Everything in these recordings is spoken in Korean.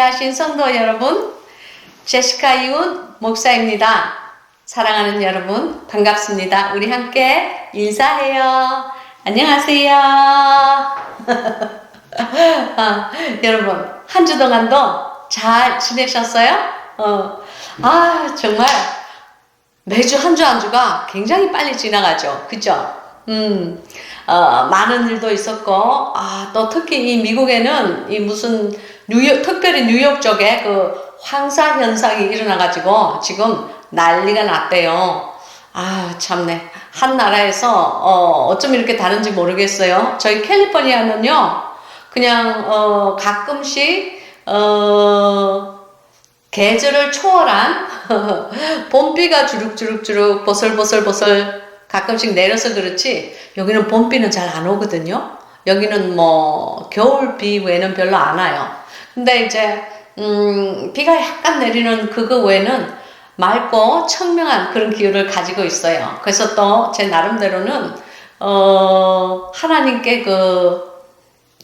귀하신 성도 여러분, 제시카 이웃 목사입니다. 사랑하는 여러분, 반갑습니다. 우리 함께 인사해요. 안녕하세요. 여러분, 한 주 동안도 잘 지내셨어요? 정말 매주 한 주가 굉장히 빨리 지나가죠. 그죠? 많은 일도 있었고, 또 특히 이 미국에는 이 무슨 특별히 뉴욕 쪽에 그 황사 현상이 일어나가지고 지금 난리가 났대요. 참네. 한 나라에서, 어쩜 이렇게 다른지 모르겠어요. 저희 캘리포니아는요, 그냥, 가끔씩, 계절을 초월한 봄비가 주룩주룩주룩 보슬보슬보슬 가끔씩 내려서 그렇지 여기는 봄비는 잘 안 오거든요. 여기는 뭐 겨울비 외에는 별로 안 와요. 근데 이제 비가 약간 내리는 그거 외에는 맑고 청명한 그런 기후를 가지고 있어요. 그래서 또 제 나름대로는 하나님께 그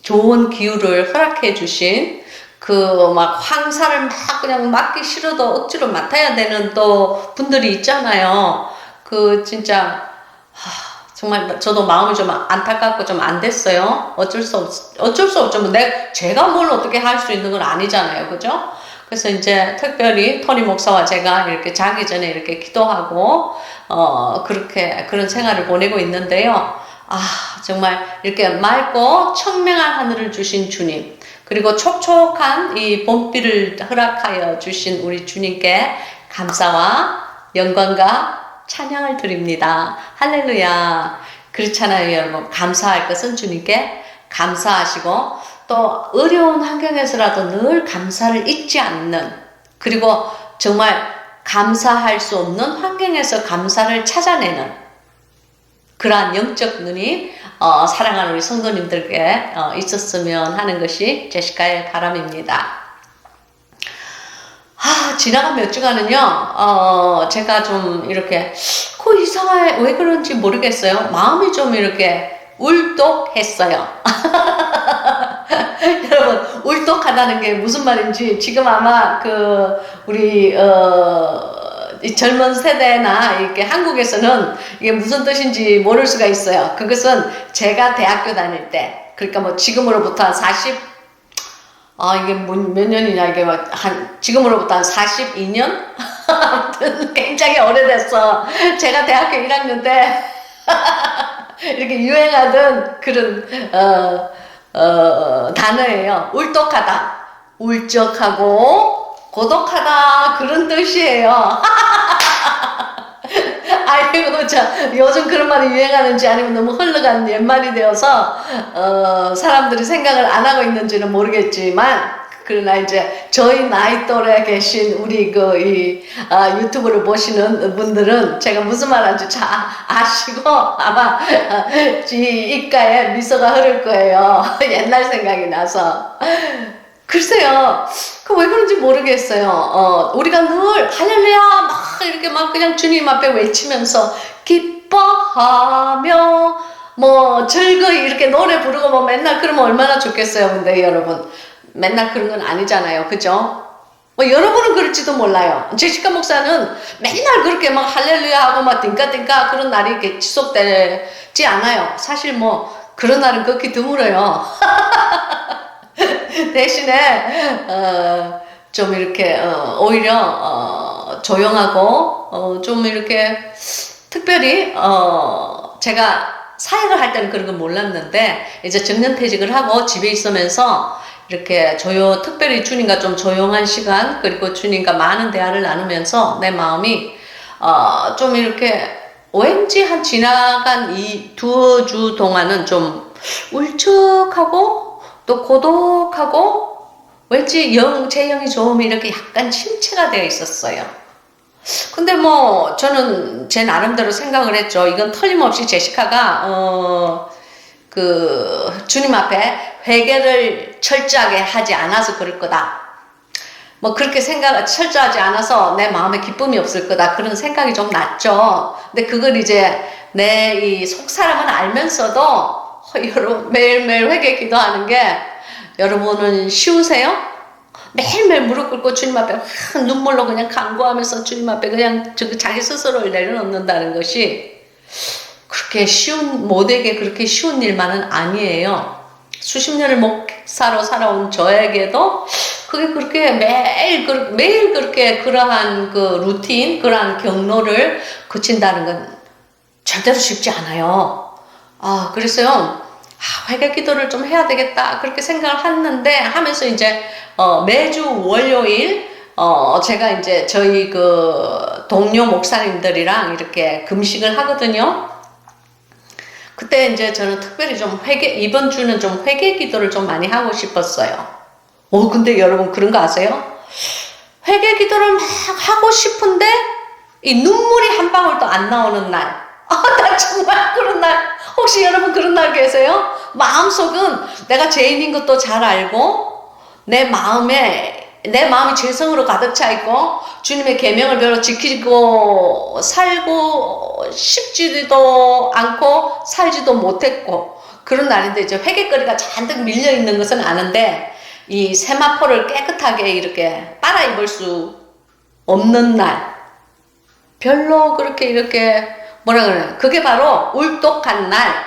좋은 기후를 허락해 주신 그 막 황사를 막 그냥 맡기 싫어도 억지로 맡아야 되는 또 분들이 있잖아요. 그 진짜 정말 저도 마음이 좀 안타깝고 좀 안 됐어요. 어쩔 수 없죠. 뭐 제가 뭘 어떻게 할 수 있는 건 아니잖아요. 그죠? 그래서 이제 특별히 토니 목사와 제가 이렇게 자기 전에 이렇게 기도하고 그런 생활을 보내고 있는데요. 정말 이렇게 맑고 청명한 하늘을 주신 주님, 그리고 촉촉한 이 봄비를 허락하여 주신 우리 주님께 감사와 영광과 찬양을 드립니다. 할렐루야. 그렇잖아요, 여러분. 감사할 것은 주님께 감사하시고, 또 어려운 환경에서라도 늘 감사를 잊지 않는, 그리고 정말 감사할 수 없는 환경에서 감사를 찾아내는 그러한 영적 눈이 사랑하는 우리 성도님들께 있었으면 하는 것이 제시카의 바람입니다. 지나간 몇 주간은요, 제가 좀 이렇게, 이상하게 왜 그런지 모르겠어요. 마음이 좀 이렇게 울독했어요. 여러분, 울독하다는 게 무슨 말인지 지금 아마 우리, 이 젊은 세대나 이렇게 한국에서는 이게 무슨 뜻인지 모를 수가 있어요. 그것은 제가 대학교 다닐 때, 그러니까 뭐 지금으로부터 한 40, 이게 몇 년이냐, 이게 지금으로부터 한 42년? 아무튼 굉장히 오래됐어. 제가 대학교 1학년 때 이렇게 유행하던 그런, 단어예요. 울독하다. 울적하고, 고독하다. 그런 뜻이에요. 아이고, 요즘 그런 말이 유행하는지 아니면 너무 흘러간 옛말이 되어서, 사람들이 생각을 안 하고 있는지는 모르겠지만, 그러나 이제 저희 나이 또래 계신 우리 유튜브를 보시는 분들은 제가 무슨 말하는지 잘 아시고 아마 입가에 미소가 흐를 거예요. 옛날 생각이 나서. 글쎄요, 왜 그런지 모르겠어요. 우리가 늘 할렐루야 막 이렇게 막 그냥 주님 앞에 외치면서 기뻐하며 뭐 즐거이 이렇게 노래 부르고 뭐 맨날 그러면 얼마나 좋겠어요. 근데 여러분, 맨날 그런 건 아니잖아요. 그죠? 여러분은 그럴지도 몰라요. 제시카 목사는 맨날 그렇게 막 할렐루야 하고 막 띵까띵까 그런 날이 이렇게 지속되지 않아요. 사실 뭐 그런 날은 극히 드물어요. 대신에 좀 이렇게 오히려 조용하고 좀 이렇게 특별히 제가 사역을 할 때는 그런 건 몰랐는데 이제 정년퇴직을 하고 집에 있으면서 이렇게 특별히 주님과 좀 조용한 시간, 그리고 주님과 많은 대화를 나누면서 내 마음이 좀 이렇게 왠지 지나간 이 2주 동안은 좀 울적하고 또 고독하고 왠지 제 영이 좀 이렇게 약간 침체가 되어 있었어요. 근데 뭐 저는 제 나름대로 생각을 했죠. 이건 틀림없이 제시카가 주님 앞에 회개를 철저하게 하지 않아서 그럴 거다. 뭐 그렇게 철저하지 않아서 내 마음에 기쁨이 없을 거다. 그런 생각이 좀 났죠. 근데 그걸 이제 내 이 속사람은 알면서도 여러분 매일매일 회개 기도하는 게 여러분은 쉬우세요? 매일매일 무릎 꿇고 주님 앞에 확 눈물로 그냥 간구하면서 주님 앞에 그냥 자기 스스로를 내려놓는다는 것이 그렇게 모두에게 그렇게 쉬운 일만은 아니에요. 수십 년을 목사로 살아온 저에게도 그게 그렇게 매일 그렇게 그러한 그 루틴, 그러한 경로를 거친다는 건 절대로 쉽지 않아요. 그래서요, 회개 기도를 좀 해야 되겠다, 그렇게 생각을 했는데, 하면서 이제, 매주 월요일, 제가 이제 저희 그 동료 목사님들이랑 이렇게 금식을 하거든요. 그때 이제 저는 특별히 좀 이번 주는 좀 회개 기도를 좀 많이 하고 싶었어요. 근데 여러분 그런 거 아세요? 회개 기도를 막 하고 싶은데, 이 눈물이 한 방울도 안 나오는 날. 나 정말 그런 날, 혹시 여러분 그런 날 계세요? 마음속은 내가 죄인인 것도 잘 알고, 내 마음이 죄성으로 가득 차 있고, 주님의 계명을 별로 지키고 살고 싶지도 않고 살지도 못했고, 그런 날인데 이제 회개거리가 잔뜩 밀려 있는 것은 아는데, 이 세마포를 깨끗하게 이렇게 빨아 입을 수 없는 날, 별로 그렇게 이렇게 뭐라 그러나, 그게 바로 울독한 날.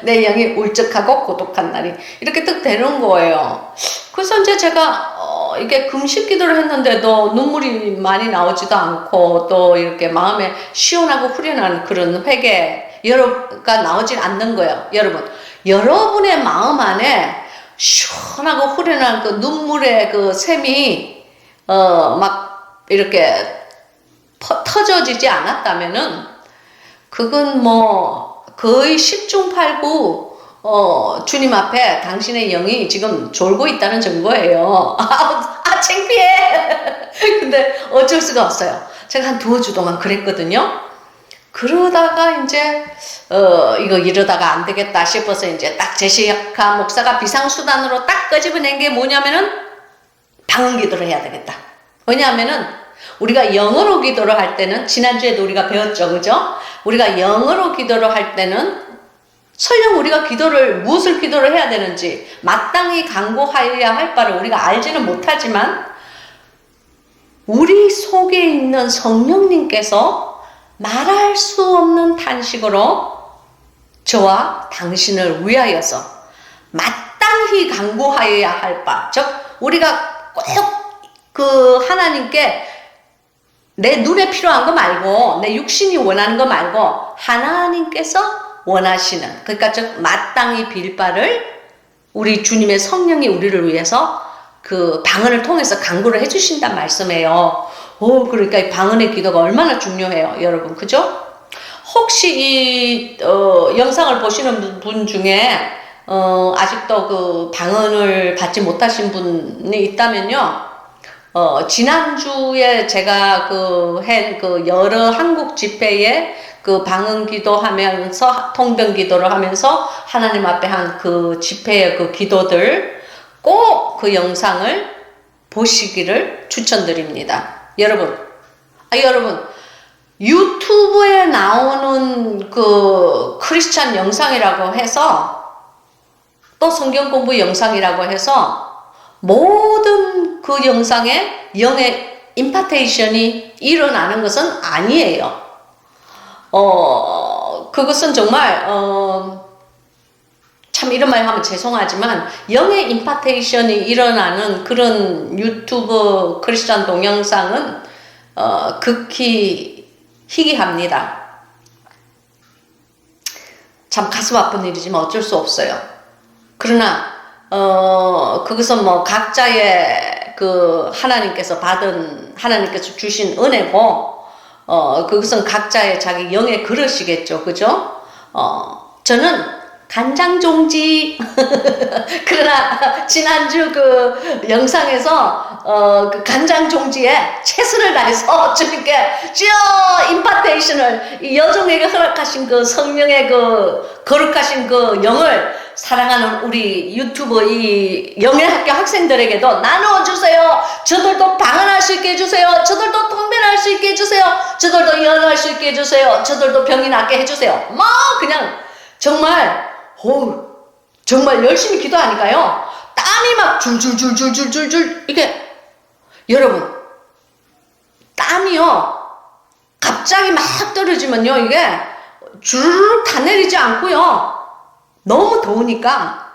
내 영이 울적하고 고독한 날이 이렇게 딱 되는 거예요. 그래서 이제 제가 이게 금식 기도를 했는데도 눈물이 많이 나오지도 않고, 또 이렇게 마음에 시원하고 후련한 그런 회개가 나오질 않는 거예요. 여러분의 마음 안에 시원하고 후련한 그 눈물의 그 샘이 막 이렇게 터져지지 않았다면은, 그건 뭐 거의 10중 8구 주님 앞에 당신의 영이 지금 졸고 있다는 증거예요. 창피해. 근데 어쩔 수가 없어요. 제가 한 2주 동안 그랬거든요. 그러다가 이제 이거 이러다가 안 되겠다 싶어서 이제 딱 제시카 목사가 비상수단으로 딱 끄집어낸 게 뭐냐면은 방언 기도를 해야 되겠다. 왜냐하면은 우리가 영어로 기도를 할 때는, 지난주에도 우리가 배웠죠, 그죠? 우리가 영어로 기도를 할 때는 설령 우리가 무엇을 기도를 해야 되는지 마땅히 간구하여야 할 바를 우리가 알지는 못하지만, 우리 속에 있는 성령님께서 말할 수 없는 탄식으로 저와 당신을 위하여서 마땅히 간구하여야 할 바, 즉 우리가 꼭 그 하나님께 내 눈에 필요한 거 말고, 내 육신이 원하는 거 말고 하나님께서 원하시는, 그러니까 즉 마땅히 빌 바를 우리 주님의 성령이 우리를 위해서 그 방언을 통해서 간구를 해주신단 말씀이에요. 그러니까 이 방언의 기도가 얼마나 중요해요, 여러분, 그죠? 혹시 이 영상을 보시는 분 중에 아직도 그 방언을 받지 못하신 분이 있다면요, 지난주에 제가 여러 한국 집회에 그 방언 기도하면서, 통병 기도를 하면서 하나님 앞에 한 그 집회의 그 기도들, 꼭 그 영상을 보시기를 추천드립니다. 여러분, 유튜브에 나오는 그 크리스찬 영상이라고 해서, 또 성경 공부 영상이라고 해서 모든 그 영상에 영의 임파테이션이 일어나는 것은 아니에요. 그것은 정말 참 이런 말 하면 죄송하지만, 영의 임파테이션이 일어나는 그런 유튜브 크리스찬 동영상은 극히 희귀합니다. 참 가슴 아픈 일이지만 어쩔 수 없어요. 그러나 그것은 뭐 각자의 그 하나님께서 주신 은혜고, 그것은 각자의 자기 영의 그릇이겠죠, 그죠? 저는 간장종지. 그러나 지난주 그 영상에서 그 간장종지에 최선을 다해서 주님께 주여 임파테이션을, 이 여종에게 허락하신 그 성령의 그 거룩하신 그 영을 사랑하는 우리 유튜브 이 영예학교 학생들에게도 나누어주세요. 저들도 방언할 수 있게 해주세요. 저들도 통변할 수 있게 해주세요. 저들도 예언할 수 있게 해주세요. 저들도 병이 낫게 해주세요. 그냥 정말 열심히 기도하니까요, 딱 땀이 막 줄줄줄줄줄줄줄 이게 여러분 땀이요 갑자기 막 떨어지면요 이게 주르륵 다 내리지 않고요 너무 더우니까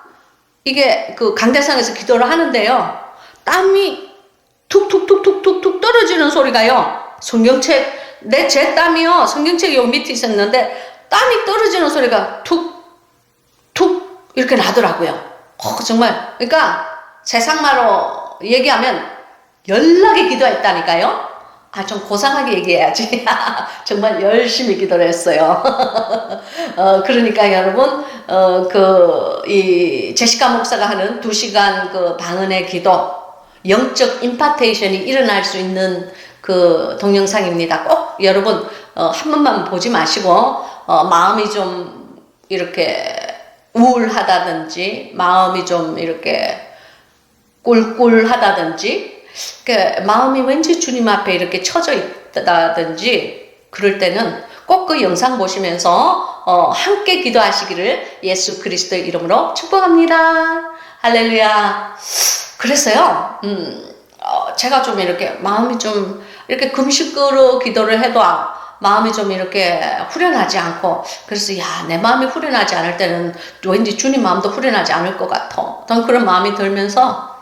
이게 그 강대상에서 기도를 하는데요 땀이 툭툭툭툭툭툭 떨어지는 소리가요 성경책 제 땀이요 성경책이 요 밑에 있었는데 땀이 떨어지는 소리가 툭툭 이렇게 나더라고요. 정말 그러니까 세상말로 얘기하면 연락에 기도했다니까요. 좀 고상하게 얘기해야지. 정말 열심히 기도를 했어요. 그러니까 여러분, 이 제시카 목사가 하는 2시간 그 방언의 기도, 영적 임파테이션이 일어날 수 있는 그 동영상입니다. 꼭 여러분, 한 번만 보지 마시고, 마음이 좀 이렇게 우울하다든지, 마음이 좀 이렇게 꿀꿀하다든지, 마음이 왠지 주님 앞에 이렇게 처져 있다든지 그럴 때는 꼭 그 영상 보시면서 함께 기도하시기를 예수 그리스도의 이름으로 축복합니다. 할렐루야. 그래서요 제가 좀 이렇게 마음이 좀 이렇게 금식으로 기도를 해도 마음이 좀 이렇게 후련하지 않고 그래서 내 마음이 후련하지 않을 때는 왠지 주님 마음도 후련하지 않을 것 같아. 그런 마음이 들면서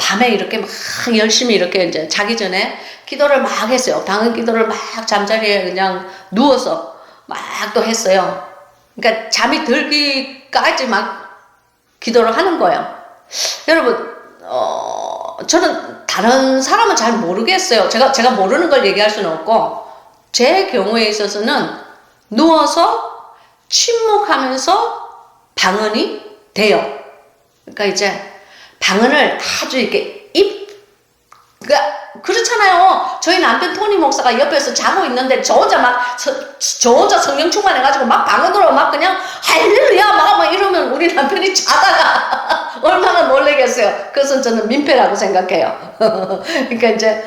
밤에 이렇게 막 열심히 이렇게 이제 자기 전에 기도를 막 했어요. 방언 기도를 막 잠자리에 그냥 누워서 막 또 했어요. 그러니까 잠이 들기까지 막 기도를 하는 거예요. 여러분, 저는 다른 사람은 잘 모르겠어요. 제가 모르는 걸 얘기할 수는 없고, 제 경우에 있어서는 누워서 침묵하면서 방언이 돼요. 그러니까 이제 방언을 아주 이렇게 그렇잖아요. 저희 남편 토니 목사가 옆에서 자고 있는데 저 혼자 성령 충만해가지고 막 방언으로 막 그냥 할렐루야 막 이러면 우리 남편이 자다가 얼마나 놀라겠어요. 그래서 저는 민폐라고 생각해요. 그러니까 이제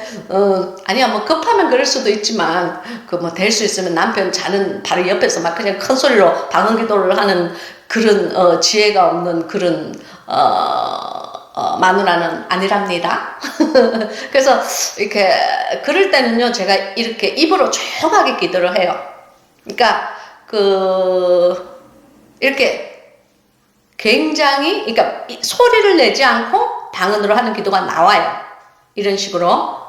아니야 뭐 급하면 그럴 수도 있지만 그 뭐 될 수 있으면 남편 자는 바로 옆에서 막 그냥 큰 소리로 방언 기도를 하는 그런 지혜가 없는 그런 마누라는 아니랍니다. 그래서 이렇게 그럴 때는요 제가 이렇게 입으로 조용하게 기도를 해요. 그러니까 이렇게 굉장히 그러니까 소리를 내지 않고 방언으로 하는 기도가 나와요. 이런 식으로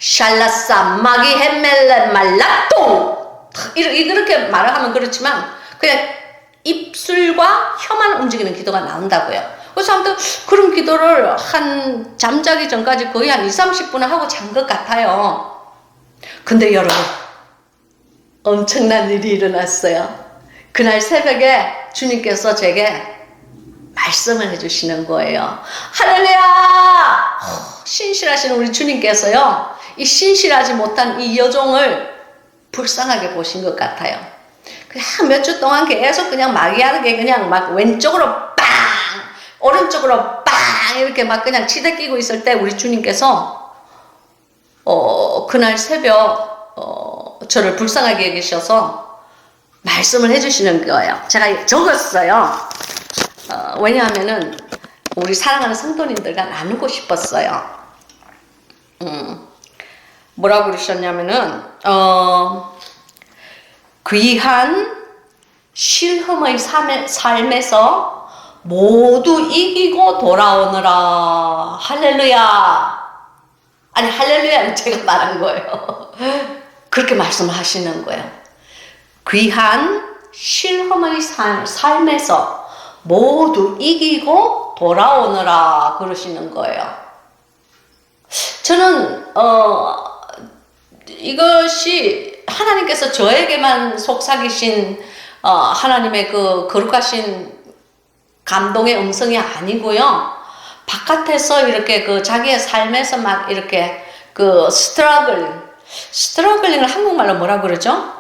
샬라사 마기 헬멜레 말라또 이렇게 말을 하면 그렇지만 그냥 입술과 혀만 움직이는 기도가 나온다고요. 그래서 아무튼 그런 기도를 잠자기 전까지 거의 한 20-30분을 하고 잔 것 같아요. 근데 여러분 엄청난 일이 일어났어요. 그날 새벽에 주님께서 제게 말씀을 해주시는 거예요. 할렐루야! 신실하신 우리 주님께서요 이 신실하지 못한 이 여종을 불쌍하게 보신 것 같아요. 그냥 몇 주 동안 계속 그냥 마귀하게 그냥 막 왼쪽으로 빵 오른쪽으로 빵 이렇게 막 그냥 치대끼고 있을 때 우리 주님께서 그날 새벽 저를 불쌍하게 여기셔서 말씀을 해주시는 거예요. 제가 적었어요. 왜냐하면은 우리 사랑하는 성도님들과 나누고 싶었어요. 뭐라고 그러셨냐면은 귀한 실험의 삶에서 모두 이기고 돌아오느라 할렐루야. 아니 할렐루야는 제가 말한 거예요. 그렇게 말씀하시는 거예요. 귀한 실험의 삶에서 모두 이기고 돌아오느라 그러시는 거예요. 저는 이것이 하나님께서 저에게만 속삭이신 하나님의 그 거룩하신 감동의 음성이 아니고요. 바깥에서 이렇게 그 자기의 삶에서 막 이렇게 그 스트러글링을 한국말로 뭐라 그러죠?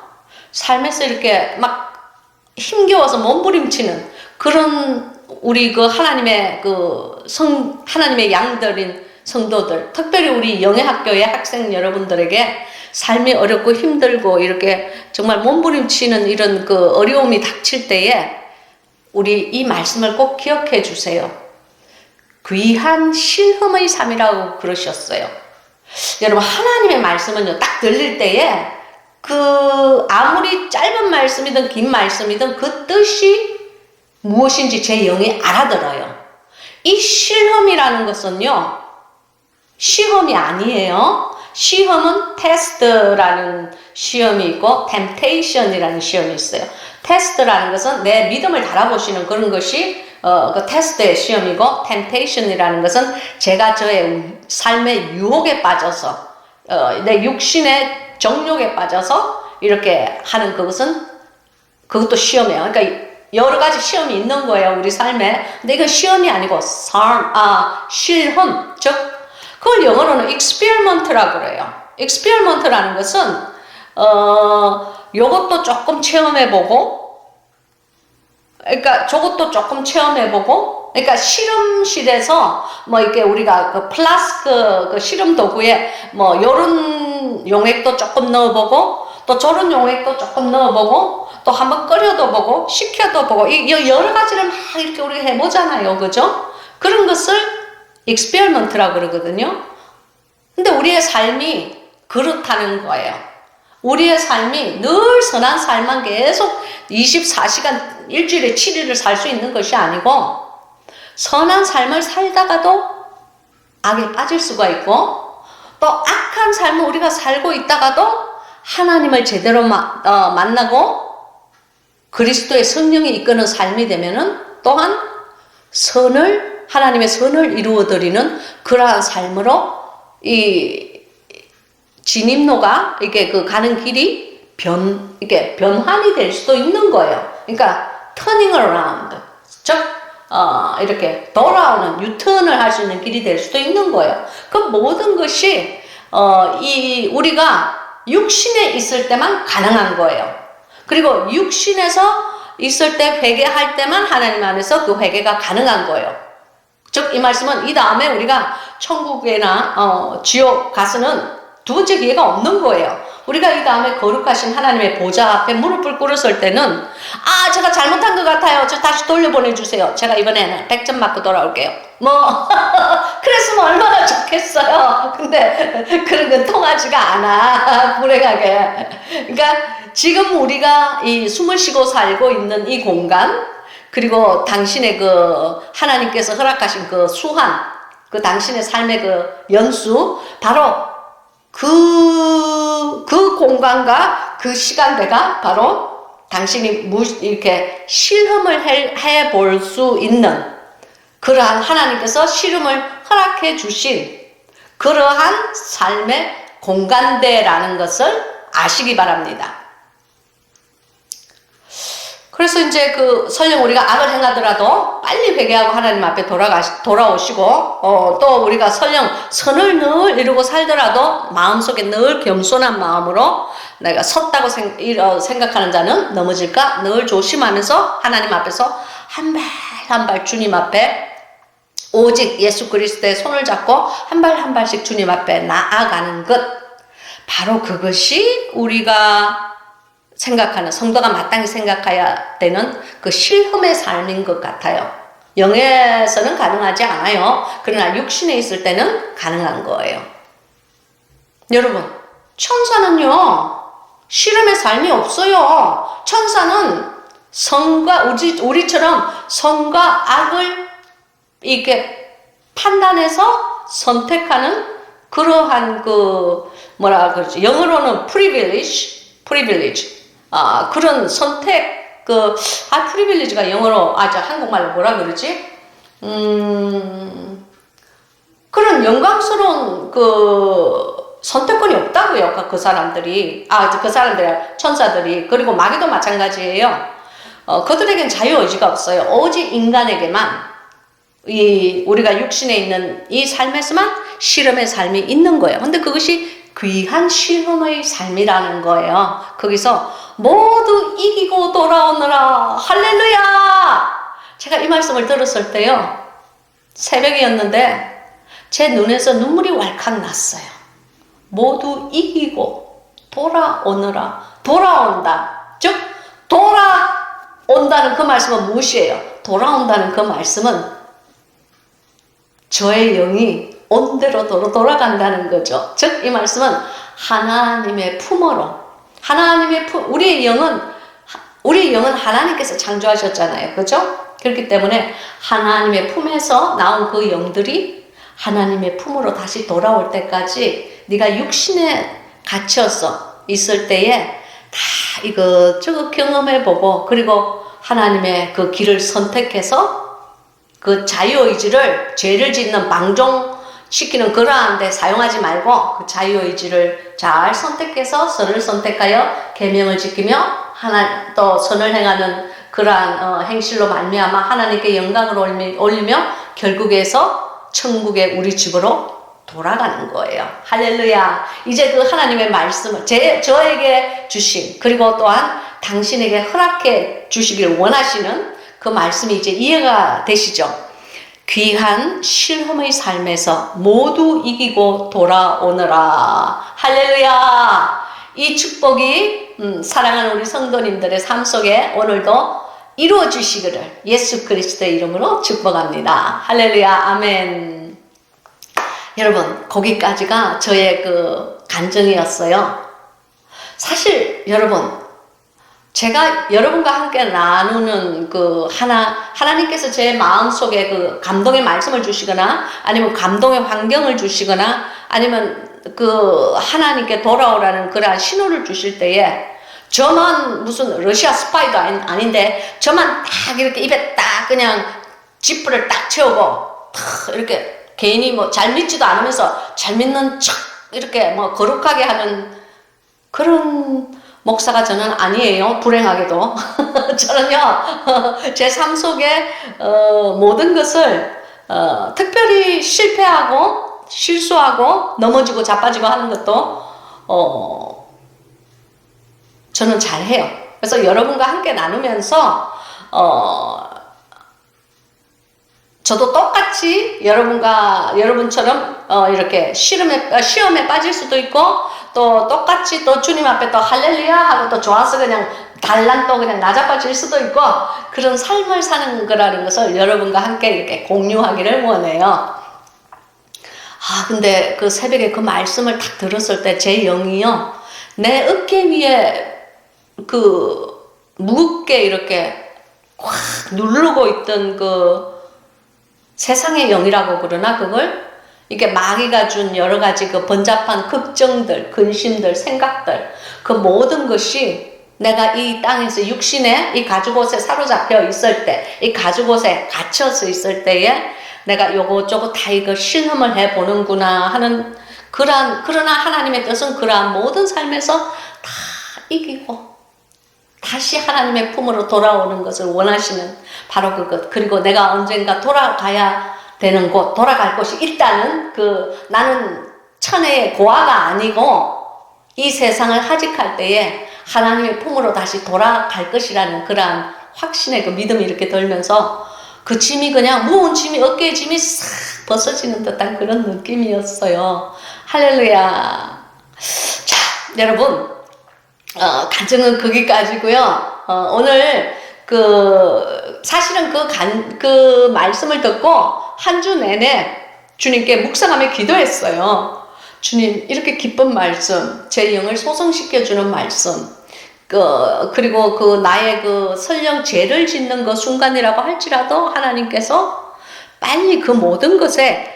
삶에서 이렇게 막 힘겨워서 몸부림치는 그런 우리 그 하나님의 하나님의 양들인 성도들, 특별히 우리 영예학교의 학생 여러분들에게 삶이 어렵고 힘들고 이렇게 정말 몸부림치는 이런 그 어려움이 닥칠 때에 우리 이 말씀을 꼭 기억해 주세요. 귀한 실험의 삶이라고 그러셨어요. 여러분, 하나님의 말씀은요, 딱 들릴 때에 그 아무리 짧은 말씀이든 긴 말씀이든 그 뜻이 무엇인지 제 영이 알아들어요. 이 실험이라는 것은요, 시험이 아니에요. 시험은 테스트라는 시험이 있고 temptation이라는 시험이 있어요. 테스트라는 것은 내 믿음을 달아보시는 그런 것이 그 테스트의 시험이고, temptation이라는 것은 제가 저의 삶의 유혹에 빠져서 내 육신의 정욕에 빠져서 이렇게 하는 그것도 시험이에요. 그러니까 여러 가지 시험이 있는 거예요, 우리 삶에. 근데 이건 시험이 아니고 실험, 즉 그걸 영어로는 experiment라고 그래요. experiment라는 것은 요것도 조금 체험해보고, 그러니까 저것도 조금 체험해보고, 그러니까 실험실에서 뭐 이렇게 우리가 그 플라스크 그 실험 도구에 뭐 요런 용액도 조금 넣어보고, 또 저런 용액도 조금 넣어보고, 또 한번 끓여도 보고, 식혀도 보고, 이 여러 가지를 막 이렇게 우리가 해보잖아요, 그죠? 그런 것을 experiment라고 그러거든요. 근데 우리의 삶이 그렇다는 거예요. 우리의 삶이 늘 선한 삶만 계속 24시간 일주일에 7일을 살 수 있는 것이 아니고, 선한 삶을 살다가도 악에 빠질 수가 있고, 또 악한 삶을 우리가 살고 있다가도 하나님을 제대로 만나고 그리스도의 성령이 이끄는 삶이 되면은 또한 하나님의 선을 이루어드리는 그러한 삶으로 이 진입로가 이게 그 가는 길이 이게 변환이 될 수도 있는 거예요. 그러니까 turning around, 즉 이렇게 돌아오는 유턴을 할 수 있는 길이 될 수도 있는 거예요. 그 모든 것이 우리가 육신에 있을 때만 가능한 거예요. 그리고 육신에서 있을 때 회개할 때만 하나님 안에서 그 회개가 가능한 거예요. 즉 이 말씀은 이 다음에 우리가 천국이나 지옥 가서는 두 번째 기회가 없는 거예요. 우리가 이 다음에 거룩하신 하나님의 보좌 앞에 무릎을 꿇었을 때는 제가 잘못한 것 같아요. 저 다시 돌려보내주세요. 제가 이번에는 100점 맞고 돌아올게요. 그랬으면 얼마나 좋겠어요. 근데 그런 건 통하지가 않아. 불행하게. 그러니까 지금 우리가 이 숨을 쉬고 살고 있는 이 공간, 그리고 당신의 그 하나님께서 허락하신 그 수한, 그 당신의 삶의 그 연수, 바로 그 공간과 그 시간대가 바로 당신이 이렇게 실험을 해볼 수 있는 그러한 하나님께서 실험을 허락해 주신 그러한 삶의 공간대라는 것을 아시기 바랍니다. 그래서 이제 설령 우리가 악을 행하더라도 빨리 회개하고 하나님 앞에 돌아오시고, 또 우리가 설령 선을 늘 이루고 살더라도 마음속에 늘 겸손한 마음으로 내가 섰다고 생각하는 자는 넘어질까 늘 조심하면서 하나님 앞에서 한 발 한 발 주님 앞에 오직 예수 그리스도의 손을 잡고 한 발 한 발씩 주님 앞에 나아가는 것, 바로 그것이 우리가 생각하는, 성도가 마땅히 생각해야 되는 그 실험의 삶인 것 같아요. 영에서는 가능하지 않아요. 그러나 육신에 있을 때는 가능한 거예요. 여러분, 천사는요, 실험의 삶이 없어요. 천사는 우리처럼 선과 악을 이렇게 판단해서 선택하는 그러한 뭐라 그러지? 영어로는 privilege. 그런 선택, 프리빌리지가 영어로, 한국말로 뭐라 그러지? 그런 영광스러운 선택권이 없다고요, 그 사람들이. 천사들이. 그리고 마귀도 마찬가지예요. 그들에겐 자유의지가 없어요. 오직 인간에게만, 우리가 육신에 있는 이 삶에서만 실험의 삶이 있는 거예요. 근데 그것이 귀한 실험의 삶이라는 거예요. 거기서 모두 이기고 돌아오느라 할렐루야! 제가 이 말씀을 들었을 때요, 새벽이었는데 제 눈에서 눈물이 왈칵 났어요. 모두 이기고 돌아오느라. 돌아온다. 즉 돌아온다는 그 말씀은 무엇이에요? 돌아온다는 그 말씀은 저의 영이 온대로 돌아간다는 거죠. 즉 이 말씀은 하나님의 품으로, 하나님의 품, 우리의 영은 하나님께서 창조하셨잖아요. 그죠? 그렇기 때문에 하나님의 품에서 나온 그 영들이 하나님의 품으로 다시 돌아올 때까지 네가 육신에 갇혀서 있을 때에 다 이것저것 경험해보고, 그리고 하나님의 그 길을 선택해서 그 자유의지를, 죄를 짓는 방종시키는 그러한 데 사용하지 말고 그 자유의지를 잘 선택해서 선을 선택하여 계명을 지키며 또 선을 행하는 그러한 행실로 말미암아 하나님께 영광을 올리며 결국에서 천국의 우리 집으로 돌아가는 거예요. 할렐루야. 이제 그 하나님의 말씀을 저에게 주신, 그리고 또한 당신에게 허락해 주시길 원하시는 그 말씀이 이제 이해가 되시죠? 귀한 실험의 삶에서 모두 이기고 돌아오느라. 할렐루야. 이 축복이 사랑하는 우리 성도님들의 삶 속에 오늘도 이루어지시기를 예수 그리스도의 이름으로 축복합니다. 할렐루야. 아멘. 여러분, 거기까지가 저의 그 간증이었어요. 사실 여러분, 제가 여러분과 함께 나누는 그 하나님께서 제 마음속에 그 감동의 말씀을 주시거나, 아니면 감동의 환경을 주시거나, 아니면 그 하나님께 돌아오라는 그러한 신호를 주실 때에 저만 무슨 러시아 스파이도 아닌데 저만 딱 이렇게 입에 딱 그냥 지프를 딱 채우고 탁 이렇게 괜히 뭐 잘 믿지도 않으면서 잘 믿는 척 이렇게 뭐 거룩하게 하는 그런 목사가 저는 아니에요. 불행하게도. 저는요, 제 삶 속에 모든 것을 특별히 실패하고 실수하고 넘어지고 자빠지고 하는 것도 저는 잘해요. 그래서 여러분과 함께 나누면서 저도 똑같이 여러분처럼 이렇게 시험에 빠질 수도 있고, 또 똑같이 또 주님 앞에 또 할렐루야 하고 또 좋아서 그냥 달랑 또 그냥 나자빠질 수도 있고, 그런 삶을 사는 거라는 것을 여러분과 함께 이렇게 공유하기를 원해요. 근데 그 새벽에 그 말씀을 딱 들었을 때 제 영이요, 내 어깨 위에 그 무겁게 이렇게 확 누르고 있던 그 세상의 영이라고 그러나, 그걸 이게 마귀가 준 여러 가지 그 번잡한 걱정들, 근심들, 생각들, 그 모든 것이 내가 이 땅에서 육신의 이 가죽옷에 사로잡혀 있을 때, 이 가죽옷에 갇혀서 있을 때에 내가 요것저것 다 이거 실험을 해보는구나 하는 그러나 하나님의 뜻은 그러한 모든 삶에서 다 이기고 다시 하나님의 품으로 돌아오는 것을 원하시는 바로 그것. 그리고 내가 언젠가 돌아가야 되는 곳, 돌아갈 곳이 일단은 나는 천혜의 고아가 아니고 이 세상을 하직할 때에 하나님의 품으로 다시 돌아갈 것이라는 그러한 확신의 그 믿음이 이렇게 들면서 그 짐이 그냥 무거운 짐이 어깨에 짐이 싹 벗어지는 듯한 그런 느낌이었어요. 할렐루야. 자, 여러분, 간증은 거기까지고요. 오늘 사실은 그 말씀을 듣고 한 주 내내 주님께 묵상하며 기도했어요. 주님, 이렇게 기쁜 말씀, 제 영을 소성시켜주는 말씀, 그리고 나의 설령 죄를 짓는 그 순간이라고 할지라도 하나님께서 빨리 그 모든 것에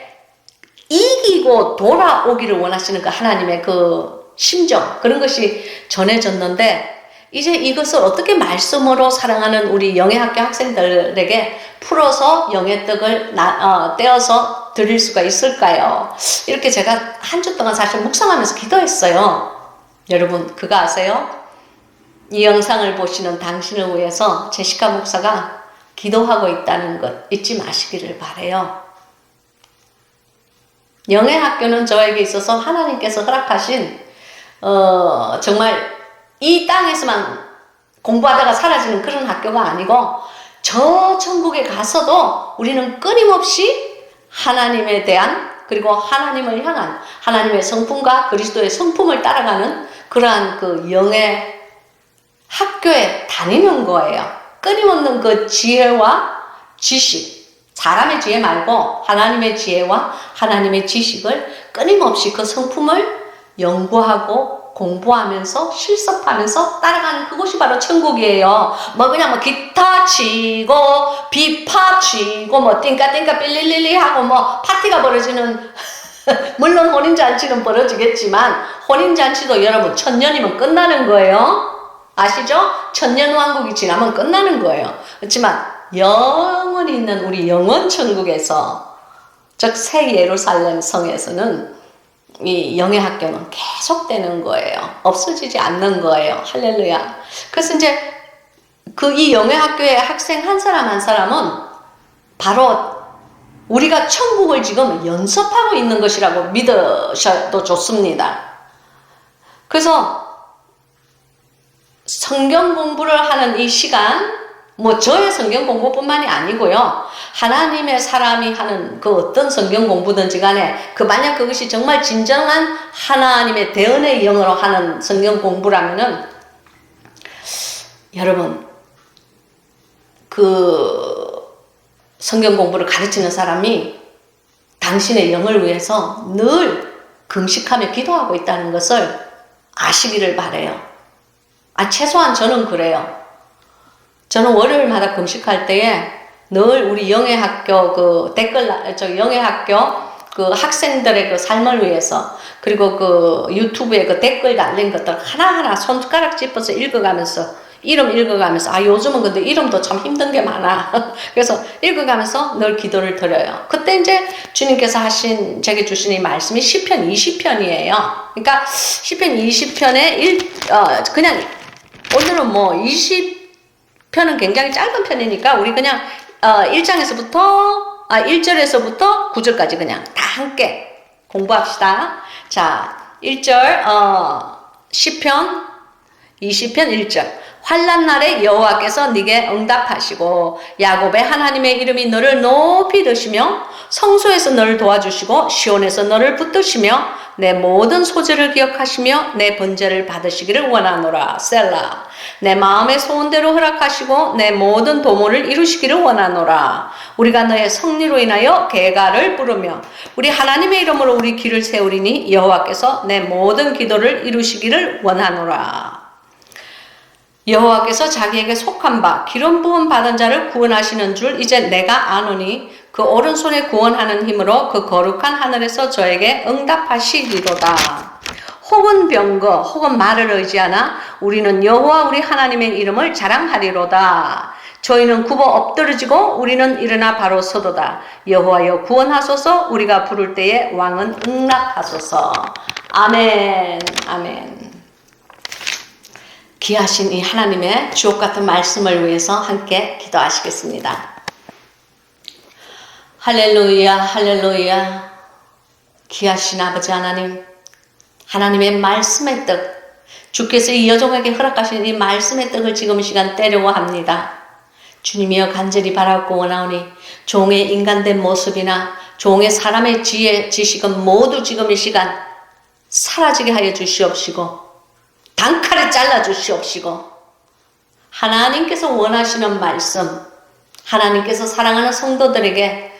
이기고 돌아오기를 원하시는 그 하나님의 그 심정, 그런 것이 전해졌는데, 이제 이것을 어떻게 말씀으로 사랑하는 우리 영예학교 학생들에게 풀어서 영의 떡을 떼어서 드릴 수가 있을까요? 이렇게 제가 한 주 동안 사실 묵상하면서 기도했어요. 여러분, 그거 아세요? 이 영상을 보시는 당신을 위해서 제시카 목사가 기도하고 있다는 것 잊지 마시기를 바라요. 영예학교는 저에게 있어서 하나님께서 허락하신 정말 이 땅에서만 공부하다가 사라지는 그런 학교가 아니고, 저 천국에 가서도 우리는 끊임없이 하나님에 대한 그리고 하나님을 향한 하나님의 성품과 그리스도의 성품을 따라가는 그러한 그 영의 학교에 다니는 거예요. 끊임없는 그 지혜와 지식, 사람의 지혜 말고 하나님의 지혜와 하나님의 지식을 끊임없이 그 성품을 연구하고 공부하면서 실습하면서 따라가는 그곳이 바로 천국이에요. 뭐 그냥 뭐 기타 치고 비파 치고 뭐 띵까띵까 삘릴릴리 하고 뭐 파티가 벌어지는 물론 혼인잔치는 벌어지겠지만 혼인잔치도 여러분 1000년이면 끝나는 거예요. 아시죠? 1000년왕국이 지나면 끝나는 거예요. 그렇지만 영원히 있는 우리 영원 천국에서 즉 새 예루살렘 성에서는 이 영의 학교는 계속되는 거예요. 없어지지 않는 거예요. 할렐루야. 그래서 이제 그 이 영의 학교의 학생 한 사람 한 사람은 바로 우리가 천국을 지금 연습하고 있는 것이라고 믿으셔도 좋습니다. 그래서 성경 공부를 하는 이 시간, 뭐 저의 성경 공부뿐만이 아니고요. 하나님의 사람이 하는 그 어떤 성경 공부든지 간에 그 만약 그것이 정말 진정한 하나님의 대언의 영어로 하는 성경 공부라면은 여러분 그 성경 공부를 가르치는 사람이 당신의 영을 위해서 늘 금식하며 기도하고 있다는 것을 아시기를 바라요. 최소한 저는 그래요. 저는 월요일마다 금식할 때에 늘 우리 영의 학교 그 영의 학교 그 학생들의 그 삶을 위해서 그리고 그 유튜브에 그 댓글 달린 것들 하나하나 손가락 짚어서 읽어가면서 이름 읽어가면서 요즘은 근데 이름도 참 힘든 게 많아. 그래서 읽어가면서 늘 기도를 드려요. 그때 이제 주님께서 제게 주신 이 말씀이 시편 20편이에요. 그러니까 시편 20편에 그냥 오늘은 뭐 20편은 굉장히 짧은 편이니까 우리 그냥 1절에서부터 9절까지 그냥 다 함께 공부합시다. 자, 1절 시편 20편 1절 환난 날에 여호와께서 네게 응답하시고 야곱의 하나님의 이름이 너를 높이 드시며 성소에서 너를 도와주시고 시온에서 너를 붙드시며 내 모든 소재를 기억하시며 내 번제를 받으시기를 원하노라. 셀라. 내 마음의 소원대로 허락하시고 내 모든 도모를 이루시기를 원하노라. 우리가 너의 성리로 인하여 개가를 부르며 우리 하나님의 이름으로 우리 길을 세우리니 여호와께서 내 모든 기도를 이루시기를 원하노라. 여호와께서 자기에게 속한 바 기름 부음 받은 자를 구원하시는 줄 이제 내가 아노니 그 오른손에 구원하는 힘으로 그 거룩한 하늘에서 저에게 응답하시리로다. 혹은 병거 혹은 말을 의지하나 우리는 여호와 우리 하나님의 이름을 자랑하리로다. 저희는 굽어 엎드러지고 우리는 일어나 바로 서도다. 여호와여 구원하소서. 우리가 부를 때에 왕은 응답하소서. 아멘. 아멘. 귀하신 이 하나님의 주옥같은 말씀을 위해서 함께 기도하시겠습니다. 할렐루야 할렐루야. 귀하신 아버지 하나님, 하나님의 말씀의 떡, 주께서 이 여종에게 허락하신 이 말씀의 떡을 지금 이 시간 떼려고 합니다. 주님이여 간절히 바라고 원하오니 종의 인간된 모습이나 종의 사람의 지혜, 지식은 모두 지금 이 시간 사라지게 하여 주시옵시고 단칼에 잘라 주시옵시고 하나님께서 원하시는 말씀, 하나님께서 사랑하는 성도들에게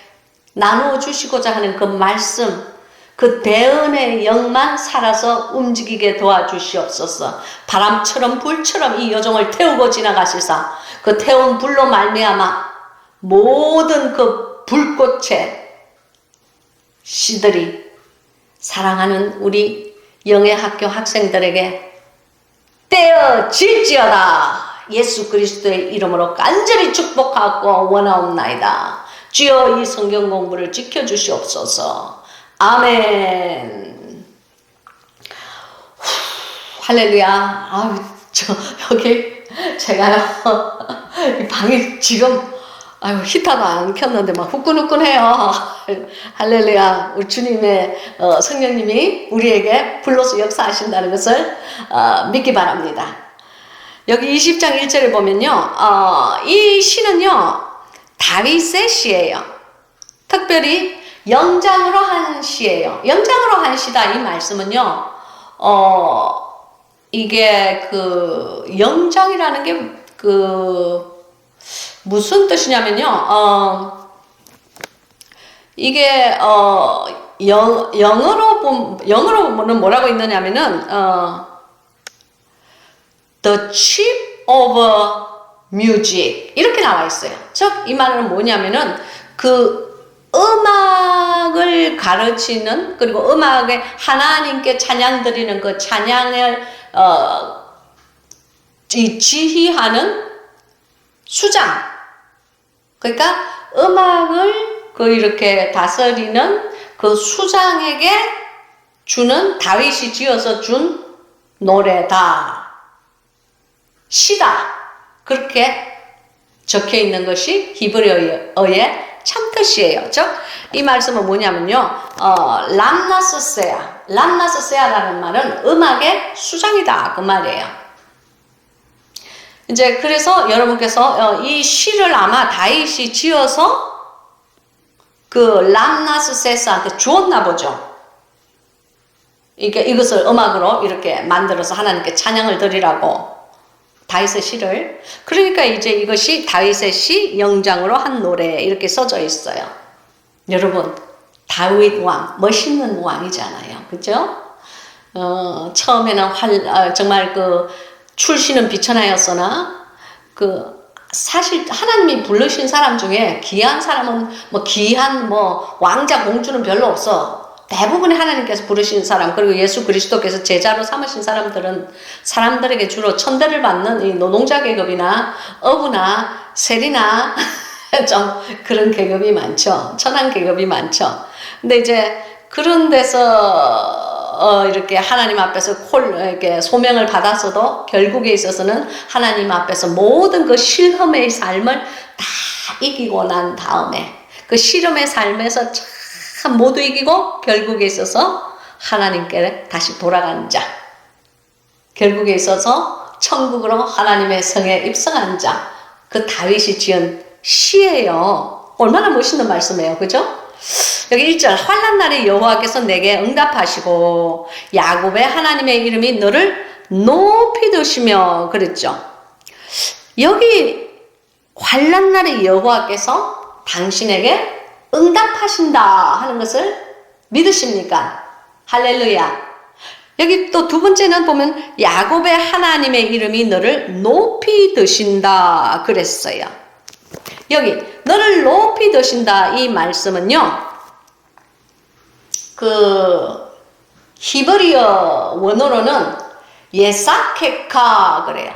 나누어 주시고자 하는 그 말씀, 그 대언의 영만 살아서 움직이게 도와주시옵소서. 바람처럼 불처럼 이 여종을 태우고 지나가시사 그 태운 불로 말미암아 모든 그 불꽃의 씨들이 사랑하는 우리 영의 학교 학생들에게 떼어질지어다. 예수 그리스도의 이름으로 간절히 축복하고 원하옵나이다. 주여 이 성경 공부를 지켜주시옵소서. 아멘. 할렐루야. 여기 제가요 이 방이 지금 히터도 안 켰는데 막 후끈후끈해요. 할렐루야. 우리 주님의 성령님이 우리에게 불러서 역사하신다는 것을 믿기 바랍니다. 여기 20장 1절에 보면요, 이 시는요 다윗의 시예요. 특별히 영장으로 한 시예요. 영장으로 한 시다 이 말씀은요. 이게 그 영장이라는 게 그 무슨 뜻이냐면요. 이게 영어로는 뭐라고 있느냐면은 The chief of music 이렇게 나와 있어요. 즉 이 말은 뭐냐면은 그 음악을 가르치는 그리고 음악에 하나님께 찬양 드리는 그 찬양을 지휘하는 수장. 그러니까 음악을 그 이렇게 다스리는 그 수장에게 주는 다윗이 지어서 준 노래다. 시다. 그렇게 적혀 있는 것이 히브리어의 참뜻이에요. 즉, 이 말씀은 뭐냐면요. 람나스세아라는 말은 음악의 수장이다. 그 말이에요. 이제 그래서 여러분께서 이 시를 아마 다윗이 지어서 그 람나스세스한테 주었나 보죠. 이것을 음악으로 이렇게 만들어서 하나님께 찬양을 드리라고 다윗의 시를. 그러니까 이제 이것이 다윗의 시 영장으로 한 노래 이렇게 써져 있어요. 여러분 다윗 왕 멋있는 왕이잖아요. 그죠? 처음에는 정말 그 출신은 비천하였으나 사실 하나님이 부르신 사람 중에 귀한 사람은 귀한 왕자 공주는 별로 없어. 대부분의 하나님께서 부르신 사람 그리고 예수 그리스도께서 제자로 삼으신 사람들은 사람들에게 주로 천대를 받는 이 노동자 계급이나 어부나 세리나 좀 그런 계급이 많죠. 천한 계급이 많죠. 근데 이제 그런 데서 이렇게 하나님 앞에서 이렇게 소명을 받았어도 결국에 있어서는 하나님 앞에서 모든 그 실험의 삶을 다 이기고 난 다음에 그 실험의 삶에서 참 모두 이기고 결국에 있어서 하나님께 다시 돌아간 자, 결국에 있어서 천국으로 하나님의 성에 입성한 자, 그 다윗이 지은 시예요. 얼마나 멋있는 말씀이에요. 그죠? 여기 1절 환난 날에 여호와께서 내게 응답하시고 야곱의 하나님의 이름이 너를 높이 드시며 그랬죠. 여기 환난 날에 여호와께서 당신에게 응답하신다 하는 것을 믿으십니까? 할렐루야. 여기 또 두 번째는 보면 야곱의 하나님의 이름이 너를 높이 드신다 그랬어요. 여기 너를 높이 드신다 이 말씀은요. 그 히브리어 원어로는 예사케카 그래요.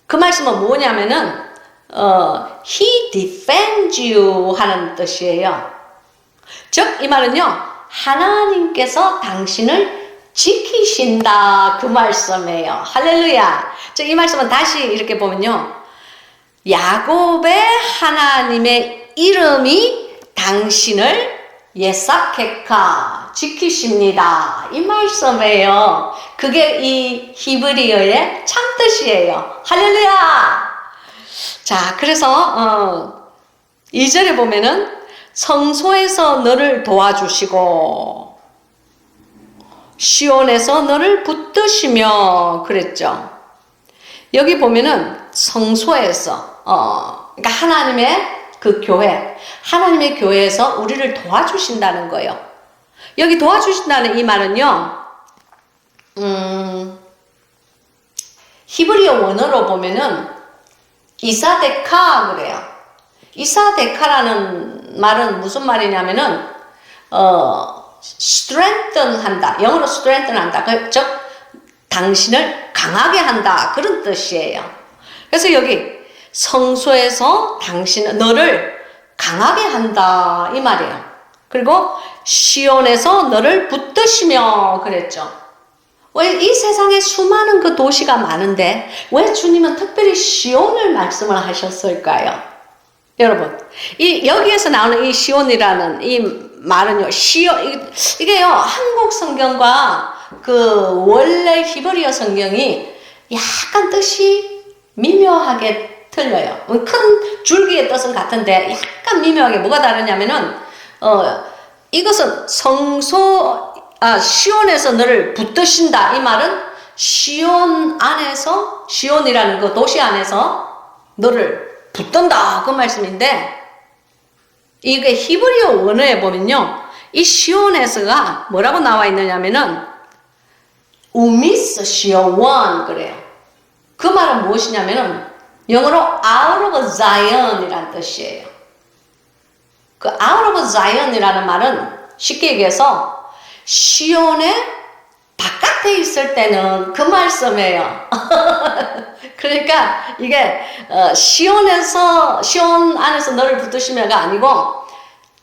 그 말씀은 뭐냐면은 He defends you 하는 뜻이에요. 즉 이 말은요 하나님께서 당신을 지키신다 그 말씀이에요. 할렐루야. 즉 이 말씀은 다시 이렇게 보면요 야곱의 하나님의 이름이 당신을 예사케카 지키십니다 이 말씀이에요. 그게 이 히브리어의 참뜻이에요. 할렐루야. 자, 그래서 2절에 보면은 성소에서 너를 도와주시고 시온에서 너를 붙드시며 그랬죠. 여기 보면은 성소에서 그러니까 하나님의 그 교회, 하나님의 교회에서 우리를 도와주신다는 거예요. 여기 도와주신다는 이 말은요, 히브리어 원어로 보면은 이사데카 그래요. 이사데카라는 말은 무슨 말이냐면은 strengthen 한다. 영어로 strengthen 한다. 즉 당신을 강하게 한다. 그런 뜻이에요. 그래서 여기 성소에서 너를 강하게 한다 이 말이에요. 그리고 시온에서 너를 붙드시며 그랬죠. 왜 이 세상에 수많은 그 도시가 많은데 왜 주님은 특별히 시온을 말씀을 하셨을까요? 여러분, 여기에서 나오는 이 시온이라는 이 말은요, 이게요, 한국 성경과 그 원래 히브리어 성경이 약간 뜻이 미묘하게 틀려요. 큰 줄기의 뜻은 같은데 약간 미묘하게 뭐가 다르냐면은, 이것은 시온에서 너를 붙드신다. 이 말은 시온 안에서, 시온이라는 그 도시 안에서 너를 붙든다. 그 말씀인데, 이게 히브리어 원어에 보면요, 이 시온에서가 뭐라고 나와 있느냐면은 우미스 시온 그래요. 그 말은 무엇이냐면은 영어로 out of Zion이라는 뜻이에요. 그 out of Zion이라는 말은 쉽게 얘기해서 시온의 바깥에 있을 때는 그 말씀이에요. 그러니까 이게 시온 안에서 너를 붙드시며가 아니고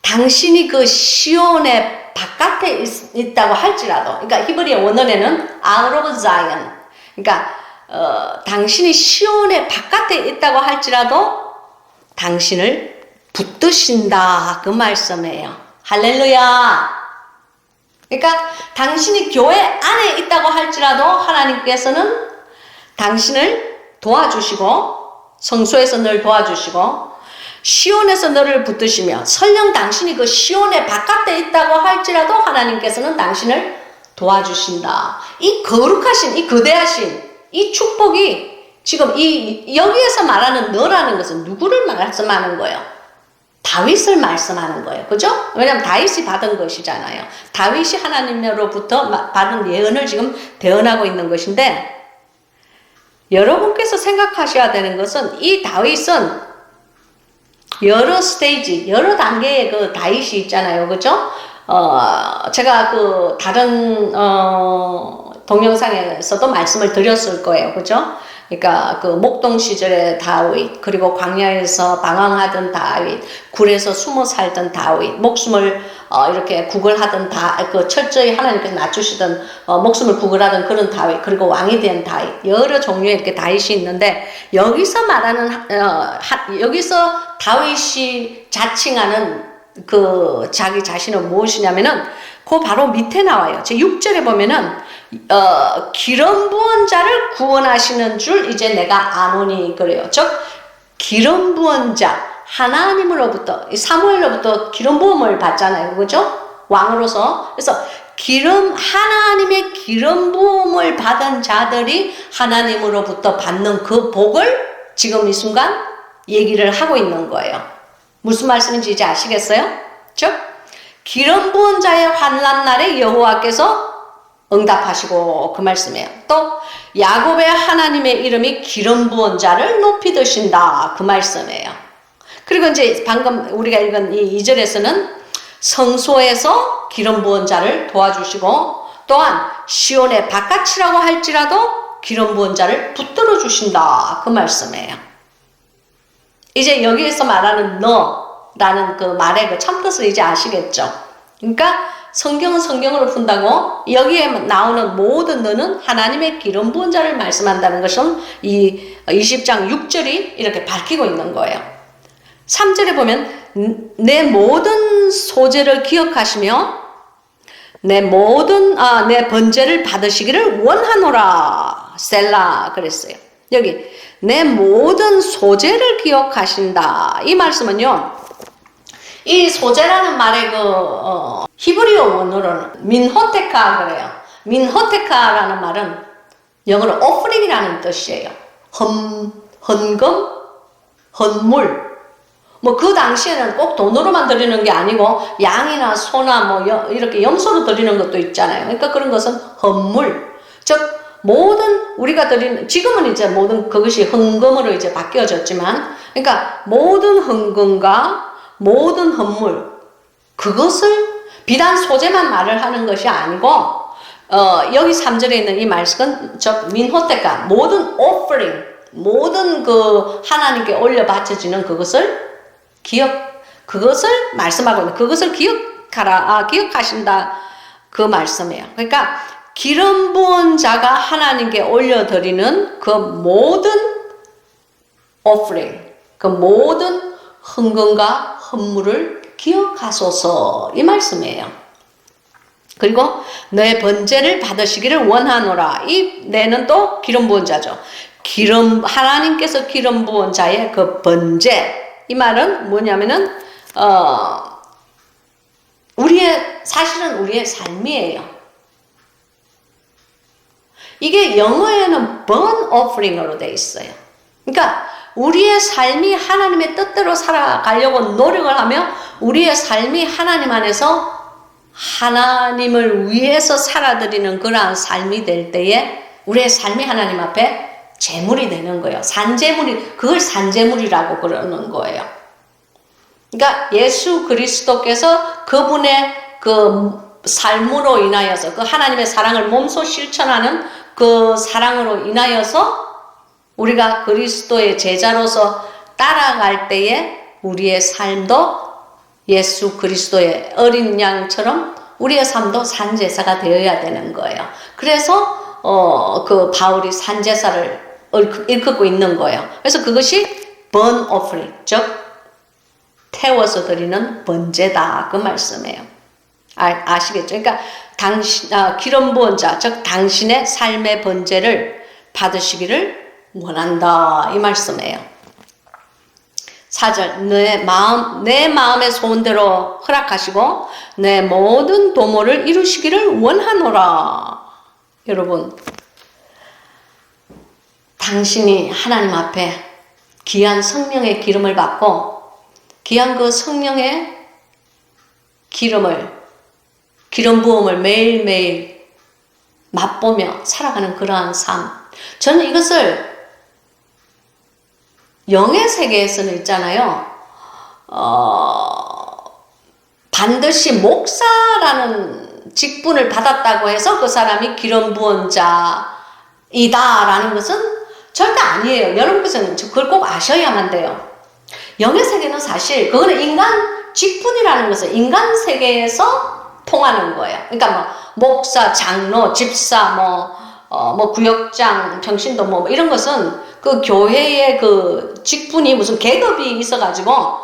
당신이 그 시온의 바깥에 있다고 할지라도, 그러니까 히브리어 원어에는 out of Zion, 그러니까 당신이 시온의 바깥에 있다고 할지라도 당신을 붙드신다. 그 말씀이에요. 할렐루야. 그러니까 당신이 교회 안에 있다고 할지라도 하나님께서는 당신을 도와주시고, 성소에서 널 도와주시고, 시온에서 너를 붙드시며, 설령 당신이 그 시온의 바깥에 있다고 할지라도 하나님께서는 당신을 도와주신다. 이 거룩하신, 이 거대하신 이 축복이 지금 여기에서 말하는 너라는 것은 누구를 말씀하는 거예요? 다윗을 말씀하는 거예요. 그죠? 왜냐하면 다윗이 받은 것이잖아요. 다윗이 하나님으로부터 받은 예언을 지금 대언하고 있는 것인데, 여러분께서 생각하셔야 되는 것은 이 다윗은 여러 스테이지, 여러 단계의 그 다윗이 있잖아요. 그죠? 제가 그 다른 동영상에서도 말씀을 드렸을 거예요. 그죠? 그러니까 그 목동 시절의 다윗, 그리고 광야에서 방황하던 다윗, 굴에서 숨어 살던 다윗, 목숨을 이렇게 구걸하던 그 철저히 하나님께서 낮추시던 목숨을 구걸하던 그런 다윗, 그리고 왕이 된 다윗, 여러 종류의 이렇게 다윗이 있는데, 여기서 말하는 여기서 다윗이 자칭하는 그 자기 자신은 무엇이냐면은 그 바로 밑에 나와요. 제 6절에 보면은 기름 부은 자를 구원하시는 줄 이제 내가 아노니 그래요. 즉 기름 부은 자, 하나님으로부터, 사무엘로부터 기름 부음을 받잖아요. 그죠? 왕으로서. 그래서 하나님의 기름 부음을 받은 자들이 하나님으로부터 받는 그 복을 지금 이 순간 얘기를 하고 있는 거예요. 무슨 말씀인지 이제 아시겠어요? 즉 기름 부은 자의 환난 날에 여호와께서 응답하시고, 그 말씀이에요. 또 야곱의 하나님의 이름이 기름 부은 자를 높이 드신다. 그 말씀이에요. 그리고 이제 방금 우리가 읽은 이 2절에서는 성소에서 기름 부은 자를 도와주시고, 또한 시온의 바깥이라고 할지라도 기름 부은 자를 붙들어 주신다. 그 말씀이에요. 이제 여기에서 말하는 너라는 그 말의 그 참뜻을 이제 아시겠죠? 그러니까 성경은 성경으로 푼다고 여기에 나오는 모든 너는 하나님의 기름 부은 자를 말씀한다는 것은 이 20장 6절이 이렇게 밝히고 있는 거예요. 3절에 보면 내 모든 소재를 기억하시며 내 번제를 받으시기를 원하노라. 셀라 그랬어요. 여기 내 모든 소재를 기억하신다. 이 말씀은요, 이 소재라는 말의 히브리어 원어로는 민호테카 그래요. 민호테카라는 말은 영어로 offering이라는 뜻이에요. 헌금, 헌물. 뭐 그 당시에는 꼭 돈으로만 드리는 게 아니고 양이나 소나 이렇게 염소로 드리는 것도 있잖아요. 그러니까 그런 것은 헌물. 즉 모든 우리가 드리는, 지금은 이제 모든 그것이 헌금으로 이제 바뀌어졌지만, 그러니까 모든 헌금과 모든 헌물, 그것을 비단 소재만 말을 하는 것이 아니고, 여기 3절에 있는 이 말씀은 즉 민호테카, 모든 offering, 모든 그 하나님께 올려 바쳐지는 그것을 말씀하고 있는, 그것을 기억하신다. 그 말씀이에요. 그러니까 기름 부은 자가 하나님께 올려드리는 그 모든 offering, 그 모든 헌금과 헌물을 기억하소서, 이 말씀이에요. 그리고 내 번제를 받으시기를 원하노라. 이 내는 또 기름 부은 자죠. 하나님께서 기름 부은 자의 그 번제, 이 말은 뭐냐면은 우리의 사실은 우리의 삶이에요. 이게 영어에는 burnt offering으로 돼 있어요. 그러니까 우리의 삶이 하나님의 뜻대로 살아가려고 노력을 하며 우리의 삶이 하나님 안에서 하나님을 위해서 살아드리는 그러한 삶이 될 때에 우리의 삶이 하나님 앞에 제물이 되는 거예요. 산제물이, 그걸 산제물이라고 그러는 거예요. 그러니까 예수 그리스도께서 그분의 그 삶으로 인하여서 그 하나님의 사랑을 몸소 실천하는 그 사랑으로 인하여서 우리가 그리스도의 제자로서 따라갈 때에 우리의 삶도 예수 그리스도의 어린 양처럼 우리의 삶도 산제사가 되어야 되는 거예요. 그래서 그 바울이 산제사를 일컫고 있는 거예요. 그래서 그것이 burnt offering, 즉 태워서 드리는 번제다, 그 말씀이에요. 아시겠죠? 그러니까 기름 부은 자, 즉 당신의 삶의 번제를 받으시기를 원한다, 이 말씀이에요. 4절, 내 마음의 소원대로 허락하시고 내 모든 도모를 이루시기를 원하노라. 여러분, 당신이 하나님 앞에 귀한 성령의 기름을 받고 귀한 그 성령의 기름 부음을 매일매일 맛보며 살아가는 그러한 삶. 저는 이것을 영의 세계에서는 있잖아요. 반드시 목사라는 직분을 받았다고 해서 그 사람이 기름 부은 자이다라는 것은 절대 아니에요. 여러분께서는 그걸 꼭 아셔야만 돼요. 영의 세계는 사실 그거는 인간 직분이라는 것은 인간 세계에서 통하는 거예요. 그러니까 목사, 장로, 집사, 구역장, 평신도 이런 것은 그 교회의 그 직분이 무슨 계급이 있어가지고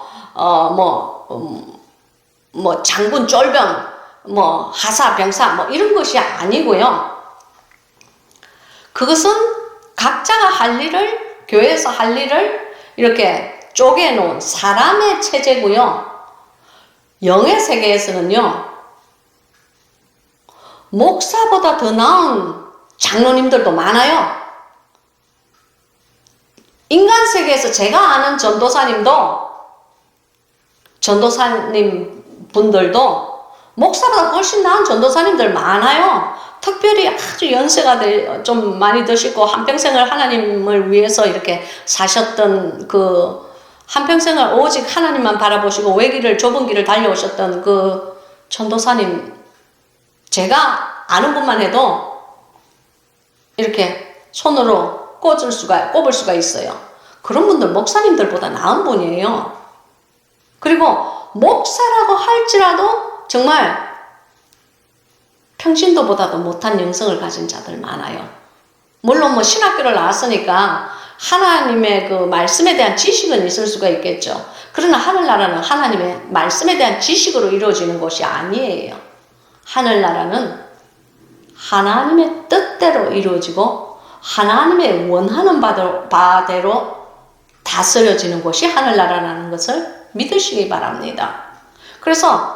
장군, 쫄병, 하사, 병사 이런 것이 아니고요. 그것은 각자가 할 일을, 교회에서 할 일을 이렇게 쪼개놓은 사람의 체제고요. 영의 세계에서는요, 목사보다 더 나은 장로님들도 많아요. 인간 세계에서 제가 아는 전도사님 분들도 목사보다 훨씬 나은 전도사님들 많아요. 특별히 아주 연세가 좀 많이 드시고 한평생을 하나님을 위해서 이렇게 사셨던 그 한평생을 오직 하나님만 바라보시고 외길을 좁은 길을 달려오셨던 그 전도사님, 제가 아는 분만 해도 이렇게 손으로 꼽을 수가 있어요. 그런 분들 목사님들보다 나은 분이에요. 그리고 목사라고 할지라도 정말 평신도보다도 못한 영성을 가진 자들 많아요. 물론 신학교를 나왔으니까 하나님의 그 말씀에 대한 지식은 있을 수가 있겠죠. 그러나 하늘나라는 하나님의 말씀에 대한 지식으로 이루어지는 것이 아니에요. 하늘나라는 하나님의 뜻대로 이루어지고 하나님의 원하는 바대로 다스려지는 것이 하늘나라라는 것을 믿으시기 바랍니다. 그래서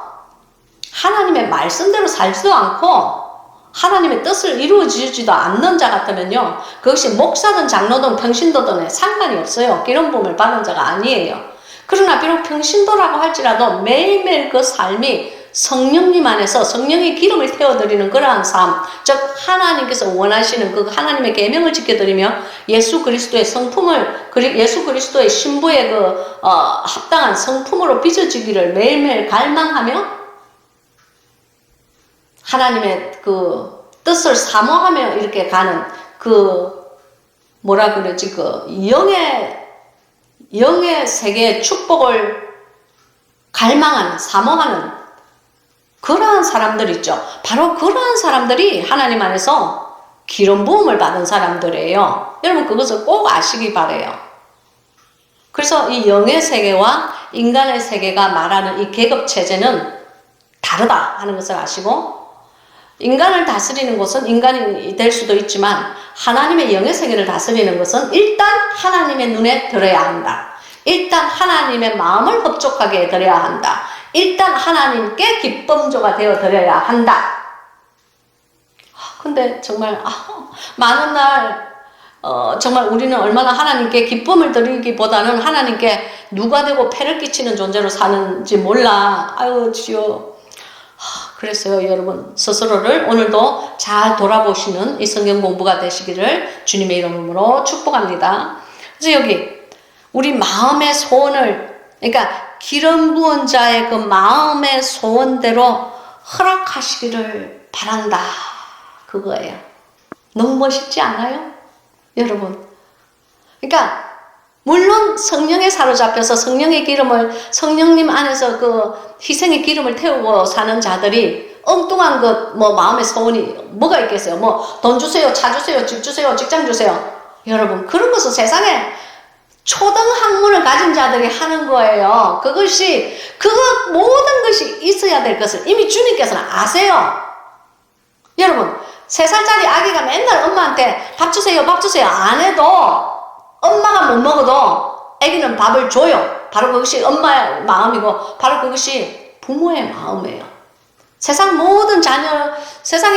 하나님의 말씀대로 살지도 않고 하나님의 뜻을 이루어지지도 않는 자 같으면요, 그것이 목사든 장로든 평신도든 상관이 없어요. 기름 부음을 받은 자가 아니에요. 그러나 비록 평신도라고 할지라도 매일매일 그 삶이 성령님 안에서 성령의 기름을 태워드리는 그러한 삶, 즉 하나님께서 원하시는 그 하나님의 계명을 지켜드리며 예수 그리스도의 성품을, 예수 그리스도의 신부의 그 합당한 성품으로 빚어지기를 매일매일 갈망하며 하나님의 그 뜻을 사모하며 이렇게 가는 그 영의 세계의 축복을 갈망하는, 사모하는 그러한 사람들 있죠. 바로 그러한 사람들이 하나님 안에서 기름 부음을 받은 사람들이에요. 여러분 그것을 꼭 아시기 바라요. 그래서 이 영의 세계와 인간의 세계가 말하는 이 계급 체제는 다르다 하는 것을 아시고, 인간을 다스리는 것은 인간이 될 수도 있지만 하나님의 영의 세계를 다스리는 것은 일단 하나님의 눈에 들어야 한다. 일단 하나님의 마음을 흡족하게 드려야 한다. 일단 하나님께 기쁨조가 되어 드려야 한다. 근데 정말 많은 날 정말 우리는 얼마나 하나님께 기쁨을 드리기보다는 하나님께 누가 되고 폐를 끼치는 존재로 사는지 몰라. 아유 주여. 그랬어요. 여러분 스스로를 오늘도 잘 돌아보시는 이 성경 공부가 되시기를 주님의 이름으로 축복합니다. 그래서 여기 우리 마음의 소원을, 그러니까 기름 부은 자의 그 마음의 소원대로 허락하시기를 바란다. 그거예요. 너무 멋있지 않아요? 여러분. 그러니까 물론 성령에 사로잡혀서 성령의 기름을, 성령님 안에서 그 희생의 기름을 태우고 사는 자들이 엉뚱한 것, 마음의 소원이 뭐가 있겠어요? 돈 주세요, 차 주세요, 집 주세요, 직장 주세요. 여러분, 그런 것은 세상에 초등학문을 가진 자들이 하는 거예요. 모든 것이 있어야 될 것을 이미 주님께서는 아세요. 여러분, 3살짜리 아기가 맨날 엄마한테 밥 주세요, 밥 주세요 안 해도 엄마가 못 먹어도 아기는 밥을 줘요. 바로 그것이 엄마의 마음이고 바로 그것이 부모의 마음이에요. 세상에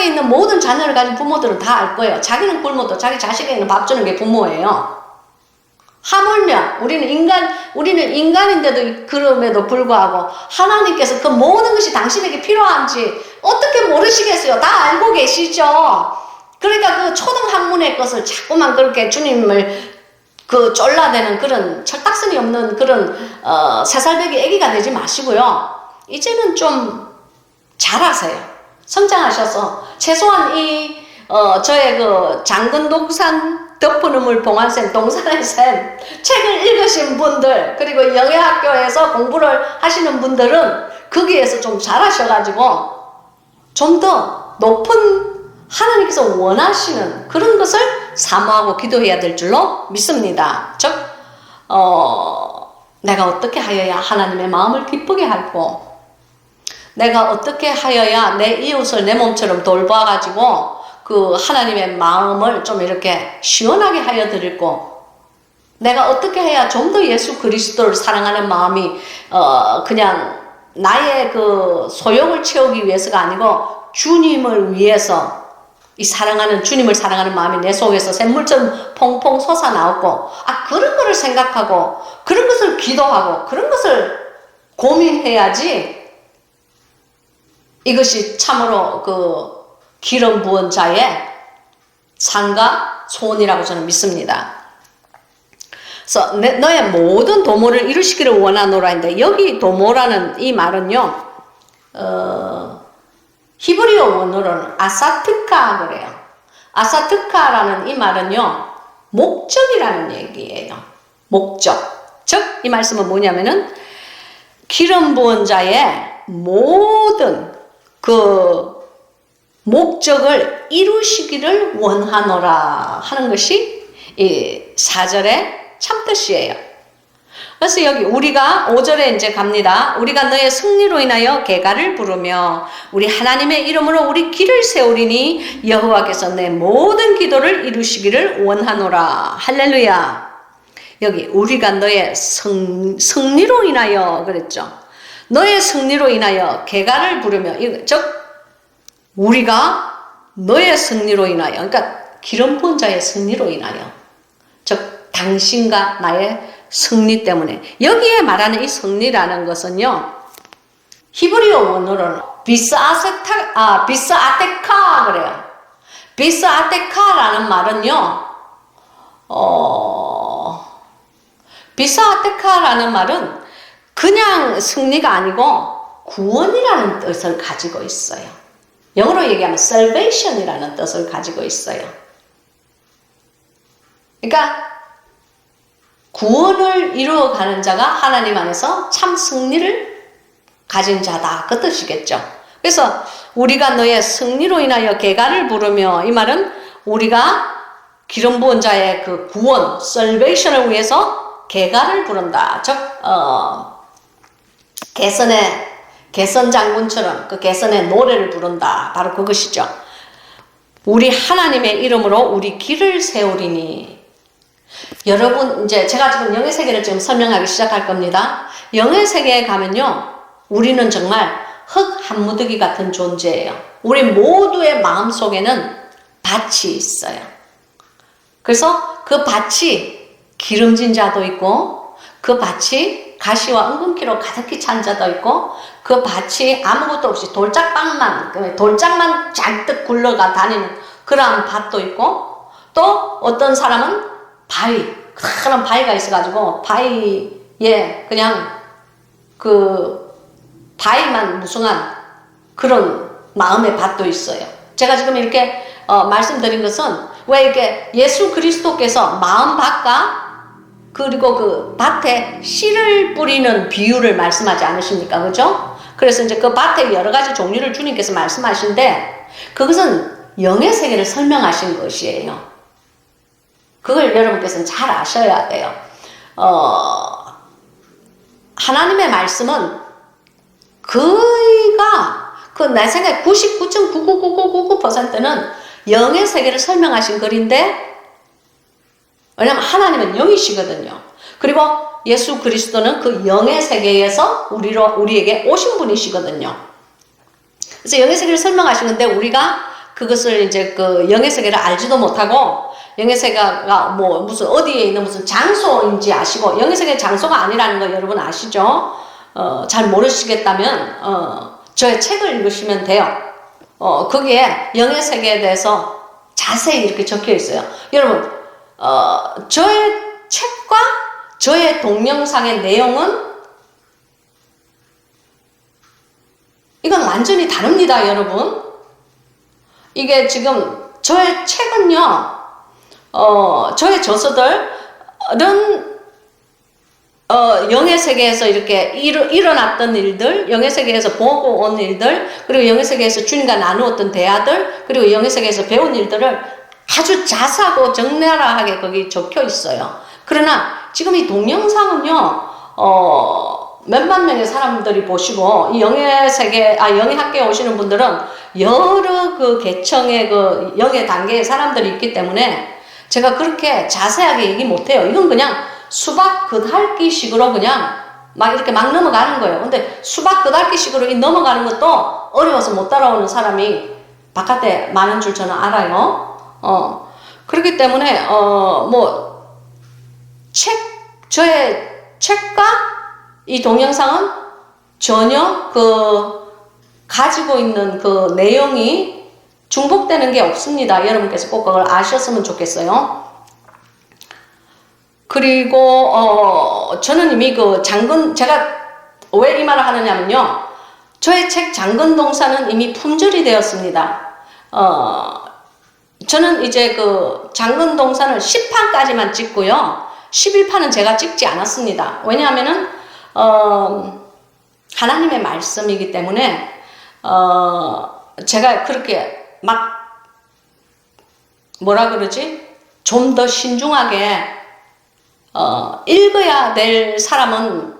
있는 모든 자녀를 가진 부모들은 다 알 거예요. 자기는 굶어도 자기 자식에게는 밥 주는 게 부모예요. 하물며 우리는 인간인데도 그럼에도 불구하고 하나님께서 그 모든 것이 당신에게 필요한지 어떻게 모르시겠어요? 다 알고 계시죠? 그러니까 그 초등학문의 것을 자꾸만 그렇게 주님을 쫄라대는 그런 철딱선이 없는 그런 3살배기 애기가 되지 마시고요. 이제는 좀 잘하세요. 성장하셔서 최소한 저의 장근 동산 덮어놓을 봉안쌤, 동산의 쌤 책을 읽으신 분들, 그리고 영예학교에서 공부를 하시는 분들은 거기에서 좀 잘하셔가지고 좀 더 높은 하나님께서 원하시는 그런 것을 사모하고 기도해야 될 줄로 믿습니다. 즉 내가 어떻게 하여야 하나님의 마음을 기쁘게 할고, 내가 어떻게 하여야 내 이웃을 내 몸처럼 돌봐가지고 그 하나님의 마음을 좀 이렇게 시원하게 하여 드리고, 내가 어떻게 해야 좀 더 예수 그리스도를 사랑하는 마음이 그냥 나의 그 소욕을 채우기 위해서가 아니고 주님을 위해서 주님을 사랑하는 마음이 내 속에서 샘물처럼 퐁퐁 솟아나오고, 그런 거를 생각하고 그런 것을 기도하고 그런 것을 고민해야지 이것이 참으로 기름 부은 자의 상과 소원이라고 저는 믿습니다. 그래서 너의 모든 도모를 이루시기를 원하노라 했는데, 여기 도모라는 이 말은요, 히브리어 원어로는 아사트카 그래요. 아사트카라는 이 말은요, 목적이라는 얘기예요. 목적. 즉, 이 말씀은 뭐냐면은 기름 부은 자의 모든 목적을 이루시기를 원하노라 하는 것이 이 4절의 참뜻이에요. 그래서 여기 우리가 5절에 이제 갑니다. 우리가 너의 승리로 인하여 개가를 부르며 우리 하나님의 이름으로 우리 길을 세우리니 여호와께서 내 모든 기도를 이루시기를 원하노라. 할렐루야. 여기 우리가 너의 승리로 인하여 그랬죠. 너의 승리로 인하여 개가를 부르며, 즉 우리가 너의 승리로 인하여, 그러니까 기름 부은 자의 승리로 인하여, 즉 당신과 나의 승리 때문에. 여기에 말하는 이 승리라는 것은요, 히브리어 원어로는 비스아테카 그래요. 비스아테카라는 말은요, 비스아테카라는 말은 그냥 승리가 아니고 구원이라는 뜻을 가지고 있어요. 영어로 얘기하면 salvation이라는 뜻을 가지고 있어요. 그러니까 구원을 이루어가는 자가 하나님 안에서 참 승리를 가진 자다, 그 뜻이겠죠. 그래서 우리가 너의 승리로 인하여 개가를 부르며, 이 말은 우리가 기름 부은 자의 그 구원, salvation을 위해서 개가를 부른다. 즉 개선 장군처럼 그 개선의 노래를 부른다. 바로 그것이죠. 우리 하나님의 이름으로 우리 길을 세우리니. 여러분, 이제 제가 지금 영의 세계를 지금 설명하기 시작할 겁니다. 영의 세계에 가면요, 우리는 정말 흙 한 무더기 같은 존재예요. 우리 모두의 마음 속에는 밭이 있어요. 그래서 그 밭이 기름진 자도 있고, 그 밭이 가시와 엉겅퀴로 가득히 찬 자도 있고, 그 밭이 아무것도 없이 돌짝만 잔뜩 굴러가 다니는 그러한 밭도 있고, 또 어떤 사람은 그런 바위가 있어가지고 바위에 그냥 그 바위만 무성한 그런 마음의 밭도 있어요. 제가 지금 이렇게 말씀드린 것은 왜 이렇게 예수 그리스도께서 마음밭과 그리고 그 밭에 씨를 뿌리는 비유를 말씀하지 않으십니까? 그죠? 그래서 이제 그 밭에 여러 가지 종류를 주님께서 말씀하신데, 그것은 영의 세계를 설명하신 것이에요. 그걸 여러분께서는 잘 아셔야 돼요. 하나님의 말씀은 내 생각에 99.99999%는 영의 세계를 설명하신 글인데, 왜냐면 하나님은 영이시거든요. 그리고 예수 그리스도는 그 영의 세계에서 우리에게 오신 분이시거든요. 그래서 영의 세계를 설명하신 건데, 우리가 그것을 이제 그 영의 세계를 알지도 못하고, 영의 세계가 뭐 무슨 어디에 있는 무슨 장소인지 아시고, 영의 세계 장소가 아니라는 거 여러분 아시죠? 잘 모르시겠다면 저의 책을 읽으시면 돼요. 거기에 영의 세계에 대해서 자세히 이렇게 적혀 있어요. 여러분, 저의 책과 저의 동영상의 내용은 이건 완전히 다릅니다, 여러분. 이게 지금 저의 책은요, 저의 저서들은 영의 세계에서 이렇게 일어났던 일들, 영의 세계에서 보고 온 일들, 그리고 영의 세계에서 주님과 나누었던 대화들, 그리고 영의 세계에서 배운 일들을 아주 자세하고 적나라하게 거기 적혀 있어요. 그러나 지금 이 동영상은요, 몇만 명의 사람들이 보시고, 이 영의 세계, 영의 학교에 오시는 분들은 여러 그 계층의 그 영의 단계의 사람들이 있기 때문에 제가 그렇게 자세하게 얘기 못해요. 이건 그냥 수박 겉핥기 식으로 그냥 이렇게 막 넘어가는 거예요. 근데 수박 겉핥기 식으로 넘어가는 것도 어려워서 못 따라오는 사람이 바깥에 많은 줄 저는 알아요. 그렇기 때문에, 저의 책과 이 동영상은 전혀 가지고 있는 그 내용이 중복되는 게 없습니다. 여러분께서 꼭 그걸 아셨으면 좋겠어요. 그리고, 저는 이미 제가 왜 이 말을 하느냐면요. 저의 책 장근동사는 이미 품절이 되었습니다. 저는 이제 장근동사를 10판까지만 찍고요. 11판은 제가 찍지 않았습니다. 왜냐하면은, 하나님의 말씀이기 때문에, 제가 그렇게 좀 더 신중하게, 읽어야 될 사람은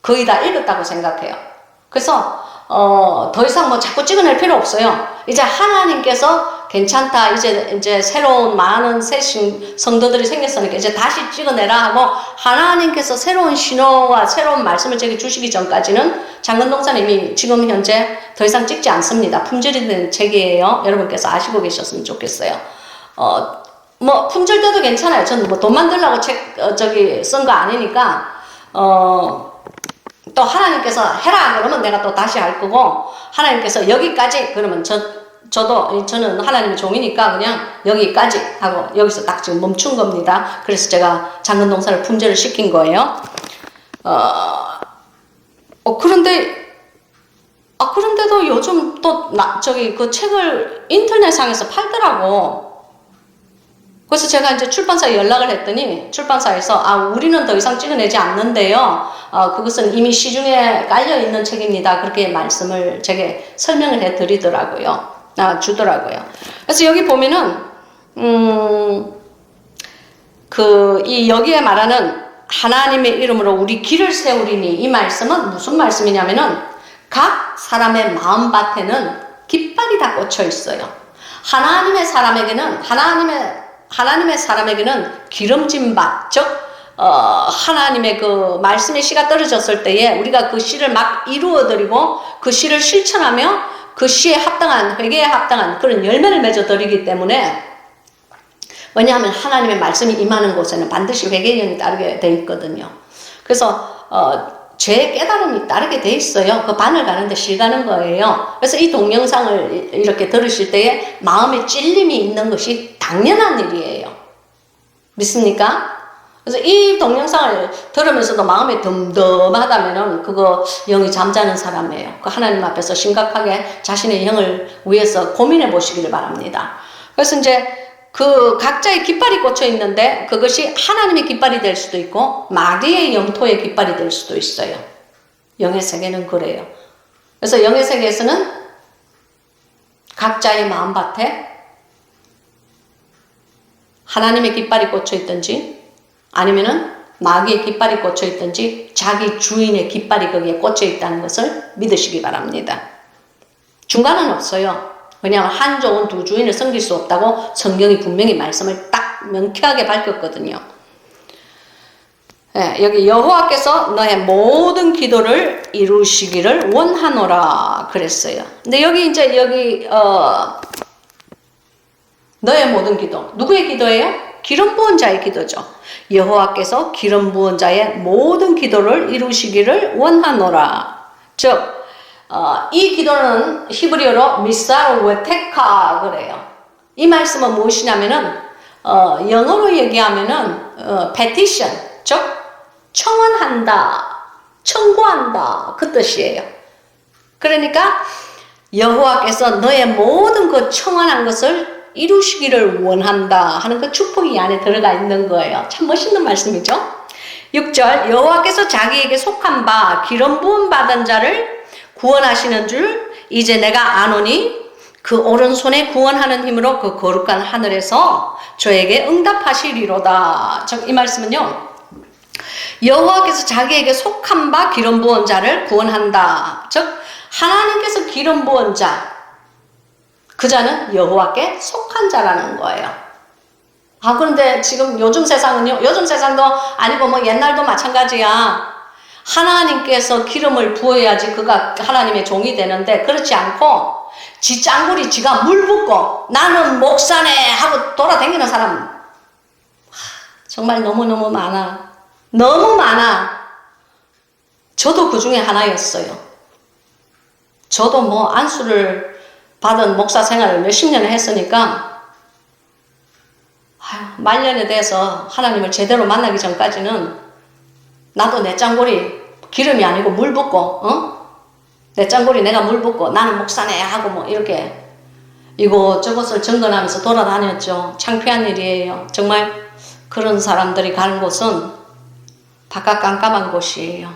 거의 다 읽었다고 생각해요. 그래서, 더 이상 자꾸 찍어낼 필요 없어요. 이제 하나님께서 괜찮다. 이제 새로운 많은 새 성도들이 생겼으니까 이제 다시 찍어내라 하고, 하나님께서 새로운 신호와 새로운 말씀을 제게 주시기 전까지는 장근동사는 이미 지금 현재 더 이상 찍지 않습니다. 품절이 된 책이에요. 여러분께서 아시고 계셨으면 좋겠어요. 품절돼도 괜찮아요. 저는 돈 만들려고 쓴 거 아니니까, 또 하나님께서 해라 그러면 내가 또 다시 할 거고, 하나님께서 여기까지 그러면 저는 하나님의 종이니까 그냥 여기까지 하고 여기서 딱 지금 멈춘 겁니다. 그래서 제가 장근동사를 품절을 시킨 거예요. 그런데도 요즘 또 그 책을 인터넷상에서 팔더라고. 그래서 제가 이제 출판사에 연락을 했더니 출판사에서 우리는 더 이상 찍어내지 않는데요. 그것은 이미 시중에 깔려 있는 책입니다. 그렇게 말씀을 제게 설명을 해드리더라고요. 주더라고요. 그래서 여기 보면은 여기에 말하는 하나님의 이름으로 우리 길을 세우리니, 이 말씀은 무슨 말씀이냐면은 각 사람의 마음밭에는 깃발이 다 꽂혀 있어요. 하나님의 사람에게는 기름진 밭, 즉 하나님의 그 말씀의 씨가 떨어졌을 때에 우리가 그 씨를 막 이루어드리고 그 씨를 실천하며 그 씨에 합당한, 회개에 합당한 그런 열매를 맺어드리기 때문에, 왜냐하면 하나님의 말씀이 임하는 곳에는 반드시 회개의 영이 따르게 돼 있거든요. 그래서 죄의 깨달음이 따르게 돼 있어요. 그 바늘 가는데 실 가는 거예요. 그래서 이 동영상을 이렇게 들으실 때에 마음에 찔림이 있는 것이 당연한 일이에요. 믿습니까? 그래서 이 동영상을 들으면서도 마음이 덤덤하다면은 그거 영이 잠자는 사람이에요. 그 하나님 앞에서 심각하게 자신의 영을 위해서 고민해 보시기를 바랍니다. 그래서 이제 그 각자의 깃발이 꽂혀 있는데 그것이 하나님의 깃발이 될 수도 있고 마귀의 영토의 깃발이 될 수도 있어요. 영의 세계는 그래요. 그래서 영의 세계에서는 각자의 마음밭에 하나님의 깃발이 꽂혀 있든지 아니면은 마귀의 깃발이 꽂혀 있든지 자기 주인의 깃발이 거기에 꽂혀 있다는 것을 믿으시기 바랍니다. 중간은 없어요. 왜냐하면 한 종은 두 주인을 섬길 수 없다고 성경이 분명히 말씀을 딱 명쾌하게 밝혔거든요. 네, 여기 여호와께서 너의 모든 기도를 이루시기를 원하노라 그랬어요. 근데 여기 이제 너의 모든 기도, 누구의 기도예요? 기름 부은 자의 기도죠. 여호와께서 기름 부은 자의 모든 기도를 이루시기를 원하노라. 즉 이 기도는 히브리어로 미사로 웨테카 그래요. 이 말씀은 무엇이냐면은 영어로 얘기하면은 petition, 즉 청원한다, 청구한다 그 뜻이에요. 그러니까 여호와께서 너의 모든 그 청원한 것을 이루시기를 원한다 하는 그 축복이 이 안에 들어가 있는 거예요. 참 멋있는 말씀이죠. 6절 여호와께서 자기에게 속한 바 기름 부음 받은 자를 구원하시는 줄 이제 내가 아노니 그 오른손에 구원하는 힘으로 그 거룩한 하늘에서 저에게 응답하시리로다. 즉 이 말씀은요, 여호와께서 자기에게 속한 바 기름 부은 자를 구원한다. 즉 하나님께서 기름 부은 자, 그 자는 여호와께 속한 자라는 거예요. 그런데 지금 요즘 세상은요, 요즘 세상도 아니고 뭐 옛날도 마찬가지야. 하나님께서 기름을 부어야지 그가 하나님의 종이 되는데 그렇지 않고 지 짱구리 지가 물 붓고 나는 목사네 하고 돌아다니는 사람 정말 너무너무 많아. 너무 많아. 저도 그 중에 하나였어요. 저도 뭐 안수를 받은 목사 생활을 몇십 년을 했으니까 말년에 대해서 하나님을 제대로 만나기 전까지는 나도 내 짱구리 기름이 아니고 물 붓고 내 짱구리 내가 물 붓고 나는 목사네 하고 뭐 이렇게 이곳저곳을 정건하면서 돌아다녔죠. 창피한 일이에요. 정말 그런 사람들이 가는 곳은 바깥 깜깜한 곳이에요.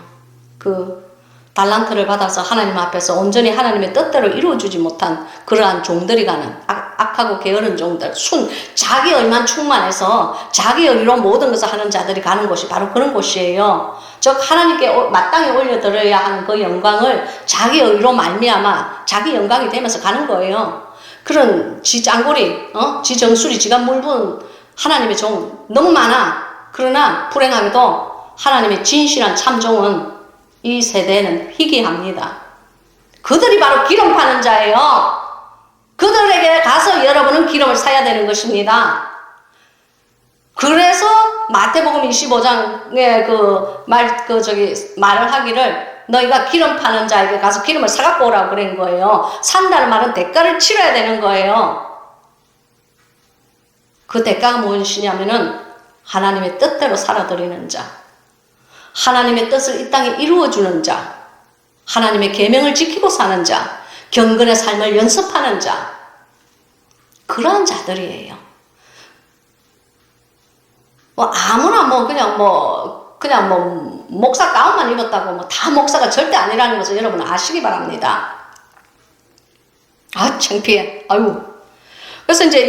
그 달란트를 받아서 하나님 앞에서 온전히 하나님의 뜻대로 이루어주지 못한 그러한 종들이 가는 악하고 게으른 종들, 자기 의만 충만해서 자기 의로 모든 것을 하는 자들이 가는 곳이 바로 그런 곳이에요. 즉 하나님께 마땅히 올려드려야 하는 그 영광을 자기 의로 말미암아 자기 영광이 되면서 가는 거예요. 그런 지 짱구리, 지 정수리, 지가 물분 하나님의 종 너무 많아. 그러나 불행하게도 하나님의 진실한 참종은 이 세대는 희귀합니다. 그들이 바로 기름 파는 자예요. 그들에게 가서 여러분은 기름을 사야 되는 것입니다. 그래서 마태복음 25장에 말을 하기를 너희가 기름 파는 자에게 가서 기름을 사갖고 오라고 그런 거예요. 산다는 말은 대가를 치러야 되는 거예요. 그 대가가 무엇이냐면은 하나님의 뜻대로 살아드리는 자, 하나님의 뜻을 이 땅에 이루어주는 자, 하나님의 계명을 지키고 사는 자, 경건의 삶을 연습하는 자, 그러한 자들이에요. 아무나 그냥 목사 가운만 입었다고 다 목사가 절대 아니라는 것을 여러분 아시기 바랍니다. 창피해. 아유. 그래서 이제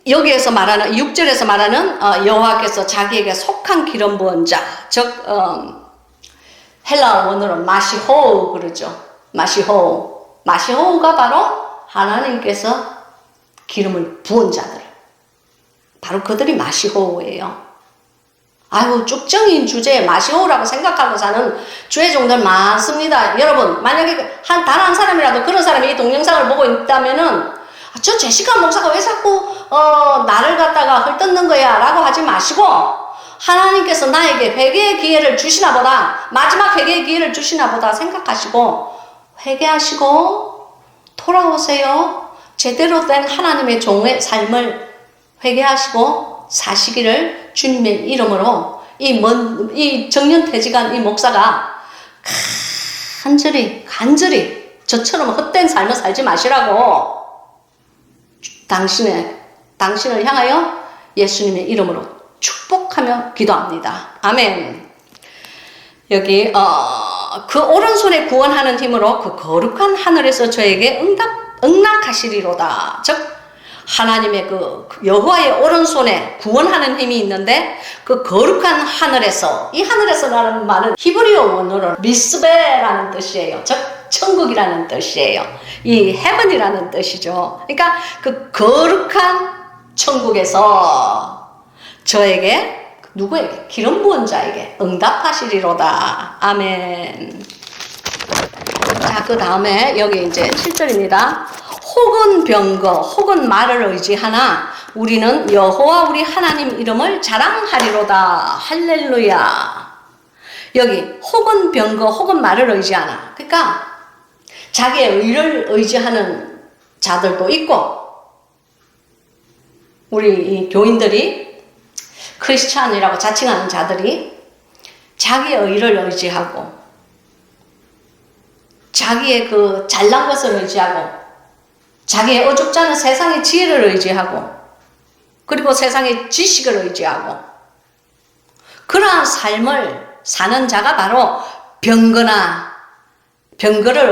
여기에서 말하는 6절에서 말하는 여호와께서 자기에게 속한 기름 부은 자, 즉 헬라어 원어로 마시호우 그러죠. 마시호우가 바로 하나님께서 기름을 부은 자들. 바로 그들이 마시오예요. 아유, 쭉정인 주제에 마시오라고 생각하고 사는 주의 종들 많습니다. 여러분, 만약에 단 한 사람이라도 그런 사람이 이 동영상을 보고 있다면은, 저 제시카 목사가 왜 자꾸 나를 갖다가 헐뜯는 거야 라고 하지 마시고, 하나님께서 나에게 회개의 기회를 주시나 보다, 마지막 회개의 기회를 주시나 보다 생각하시고 회개하시고 돌아오세요. 제대로 된 하나님의 종의 삶을 회개하시고 사시기를 주님의 이름으로 이 정년퇴직한 이 목사가 간절히 저처럼 헛된 삶을 살지 마시라고 당신을 향하여 예수님의 이름으로 축복하며 기도합니다. 아멘. 여기 그 오른손에 구원하는 힘으로 그 거룩한 하늘에서 저에게 응낙하시리로다. 즉 하나님의 그 여호와의 오른손에 구원하는 힘이 있는데 그 거룩한 하늘에서, 이 하늘에서라는 말은 히브리어 원어로 미스베라는 뜻이에요. 즉 천국이라는 뜻이에요. 이 heaven이라는 뜻이죠. 그러니까 그 거룩한 천국에서 저에게, 누구에게? 기름 부은 자에게 응답하시리로다. 아멘. 자, 그 다음에 여기 이제 7절입니다. 혹은 병거, 혹은 말을 의지하나 우리는 여호와 우리 하나님 이름을 자랑하리로다. 할렐루야. 여기 혹은 병거, 혹은 말을 의지하나. 그러니까 자기의 의를 의지하는 자들도 있고, 우리 이 교인들이 크리스찬이라고 자칭하는 자들이 자기의 의를 의지하고 자기의 그 잘난 것을 의지하고 자기의 어줍잖은 세상의 지혜를 의지하고 그리고 세상의 지식을 의지하고 그러한 삶을 사는 자가 바로 병거를